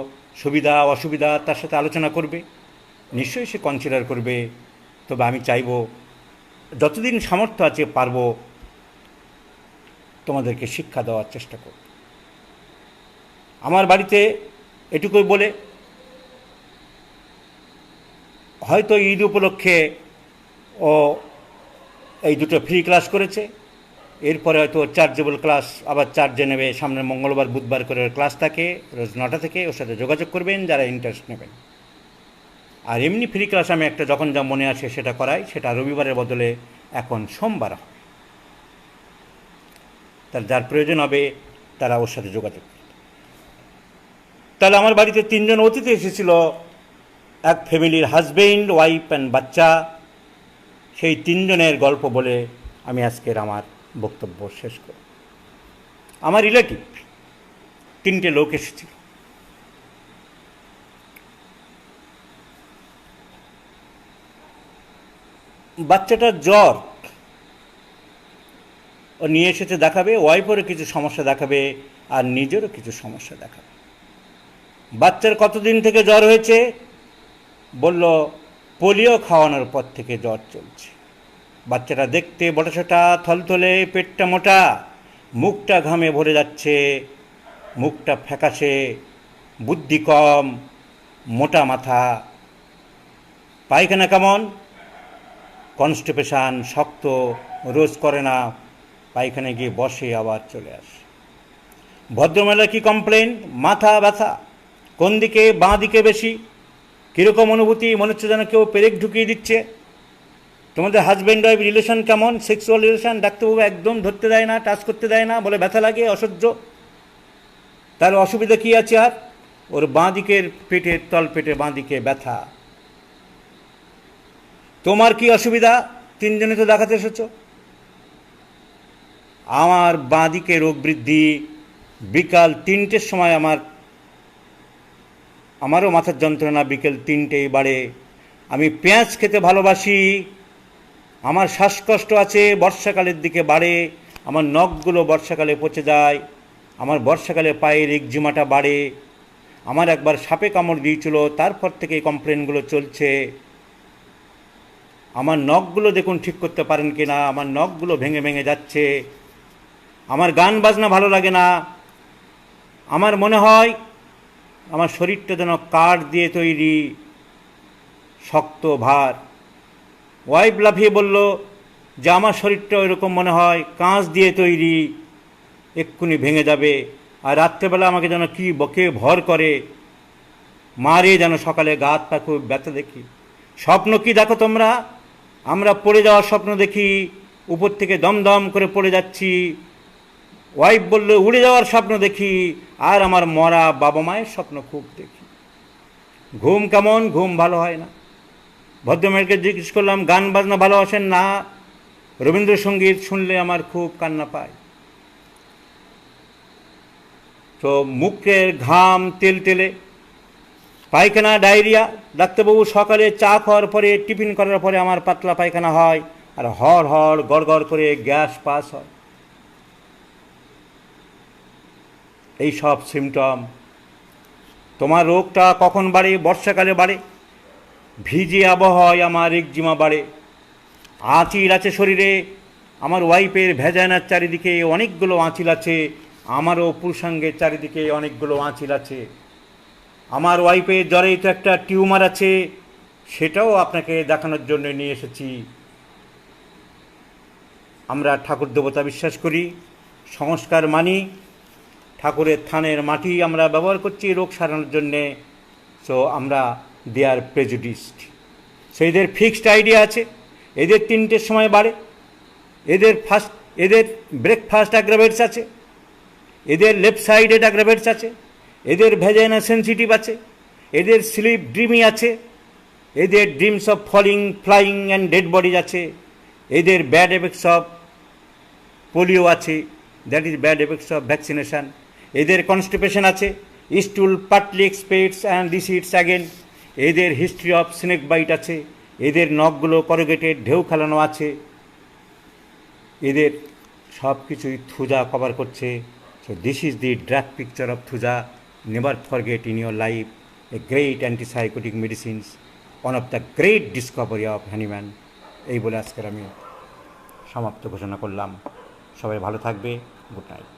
সুবিধা অসুবিধা তার সাথে আলোচনা করবে, নিশ্চয়ই সে কনসিডার করবে। তবে আমি চাইব যতদিন সামর্থ্য আছে পারব তোমাদেরকে শিক্ষা দেওয়ার চেষ্টা করব। আমার বাড়িতে এটুকুই বলে, হয়তো ঈদ উপলক্ষে ও এই দুটো ফ্রি ক্লাস করেছে, এরপরে হয়তো চার্জেবল ক্লাস আবার চার্জে নেবে। সামনের মঙ্গলবার বুধবার করে ক্লাস থাকে, রোজ 9টা থেকে। ওর সাথে যোগাযোগ করবেন যারা ইন্টারেস্ট নেবেন। আর এমনি ফ্রি ক্লাস আমি একটা যখন যা মনে আসে সেটা করাই, সেটা রবিবারের বদলে এখন সোমবার হবে। তার যার প্রয়োজন হবে তারা ওর সাথে যোগাযোগ করবে। তাহলে আমার বাড়িতে 3 জন অতিথি এসেছিল, এক ফ্যামিলির হাজবেন্ড, ওয়াইফ অ্যান্ড বাচ্চা। সেই 3 জনের গল্প বলে আমি আজকের আমার বক্তব্য শেষ করি। আমার রিলেটিভ 3টে লোক এসেছিল। বাচ্চাটার জ্বর, ও নিয়ে এসেছে দেখাবে, ওয়াইফেরও কিছু সমস্যা দেখাবে আর নিজেরও কিছু সমস্যা দেখাবে। বাচ্চার কতদিন থেকে জ্বর হয়েছে? বলল পোলিও খাওয়ানোর পর থেকে জ্বর চলছে। বাচ্চাটা দেখতে বটাসটা, থলথলে, পেটটা মোটা, মুখটা ঘামে ভরে যাচ্ছে, মুখটা ফ্যাকাশে, বুদ্ধি কম, মোটা মাথা। পায়খানা কেমন? কনস্টিপেশন, শক্ত, রোজ করে না, পায়খানায় গিয়ে বসে আবার চলে আসে। ভদ্রমহিলা কি কমপ্লেন? মাথা ব্যথা। কোন দিকে? বাঁ দিকে বেশি। কীরকম অনুভূতি? মনে হচ্ছে যেন কেউ পেরেক ঢুকিয়ে দিচ্ছে। তোমাদের হাজব্যান্ড ওয়াইফ রিলেশন কেমন? Sexual relation? ডাক্তারবাবু একদম ধরতে দেয় না, টাচ করতে দেয় না, বলে ব্যথা লাগে, অসহ্য। তার অসুবিধা কী আছে? আর ওর বাঁ দিকের পেটের তল পেটে বাঁ দিকে ব্যথা। তোমার কি অসুবিধা? 3 জনে তো দেখাতে এসেছো। আমার বাঁ দিকে রোগ বৃদ্ধি। বিকাল 3টের সময় আমারও মাথার যন্ত্রণা বিকেল 3টেই বাড়ে। আমি পেঁয়াজ খেতে ভালোবাসি। আমার শ্বাসকষ্ট আছে, বর্ষাকালের দিকে বাড়ে। আমার নখগুলো বর্ষাকালে পচে যায়। আমার বর্ষাকালে পায়ের একজিমাটা বাড়ে। আমার একবার সাপে কামড় দিয়েছিল, তারপর থেকে এই কমপ্লেনগুলো চলছে। আমার নখগুলো দেখুন ঠিক করতে পারেন কি না, আমার নখগুলো ভেঙে ভেঙে যাচ্ছে। আমার গান বাজনা ভালো লাগে না। আমার মনে হয় আমার শরীরটা যেন কাঠ দিয়ে তৈরি, শক্ত, ভার। ওয়াইফ লাফিয়ে বলল যে আমার শরীরটা ওইরকম মনে হয় কাঁচ দিয়ে তৈরি, এক্ষুনি ভেঙে যাবে। আর রাত্রেবেলা আমাকে যেন কি বকে ভর করে, মারে যেন সকালে গা হাত পা খুব ব্যথা দেখি। স্বপ্ন কি দেখো তোমরা? আমরা পড়ে যাওয়ার স্বপ্ন দেখি, উপর থেকে দমদম করে পড়ে যাচ্ছি। ওয়াইফ বলল উড়ে যাওয়ার স্বপ্ন দেখি, আর আমার মরা বাবা মায়ের স্বপ্ন খুব দেখি। ঘুম কেমন? ঘুম ভালো হয় না। ভদ্রমেলকে জিজ্ঞেস করলাম গান বাজনা ভালোবাসেন? না, রবীন্দ্রসঙ্গীত শুনলে আমার খুব কান্না পায়। তো মুখের ঘাম তেলতেলে, পায়খানা, ডায়রিয়া। ডাক্তারবাবু সকালে চা খাওয়ার পরে, টিফিন করার পরে আমার পাতলা পায়খানা হয়, আর হড় হড় গড় গড় করে গ্যাস পাস হয়। এই সব সিমটম। তোমার রোগটা কখন বাড়ে? বর্ষাকালে বাড়ে। ভিজে আবহাওয়ায় আমার একজিমা বাড়ে। আঁচিল আছে শরীরে। আমার ওয়াইফের ভেজানার চারিদিকে অনেকগুলো আঁচিল আছে, আমারও পুরুষাঙ্গের চারিদিকে অনেকগুলো আঁচিল আছে। আমার ওয়াইফের জ্বরে তো একটা টিউমার আছে, সেটাও আপনাকে দেখানোর জন্য নিয়ে এসেছি। আমরা ঠাকুর দেবতা বিশ্বাস করি, সংস্কার মানি। ঠাকুরের থানের মাটি আমরা ব্যবহার করছি রোগ সারানোর জন্যে। সো আমরা দে আর প্রেজুডিসড। সো এদের ফিক্সড আইডিয়া আছে। এদের 3টের সময় বাড়ে। এদের ব্রেকফাস্ট অ্যাগ্রাভেটস আছে। এদের লেফট সাইডেড অ্যাগ্রাভেটস আছে। এদের ভেজাইনা সেন্সিটিভ আছে। এদের স্লিপ ড্রিমি আছে। এদের dreams of falling, flying and dead bodies আছে। এদের ব্যাড এফেক্টস অফ পোলিও আছে, that is bad effects of vaccination. এদের কনস্টিপেশন আছে, stool partly expels and recedes again. এদের হিস্ট্রি অফ স্নেক বাইট আছে। এদের নখগুলো করগেটেড, ঢেউ খেলানো আছে। এদের সব কিছুই থুজা কভার করছে। So this is the drug picture of Thuja. Never forget in your life a great antipsychotic medicines, one of the great Discovery of Hahnemann. এই বলে আজকের আমি সমাপ্ত ঘোষণা করলাম। সবাই ভালো থাকবে। Good night.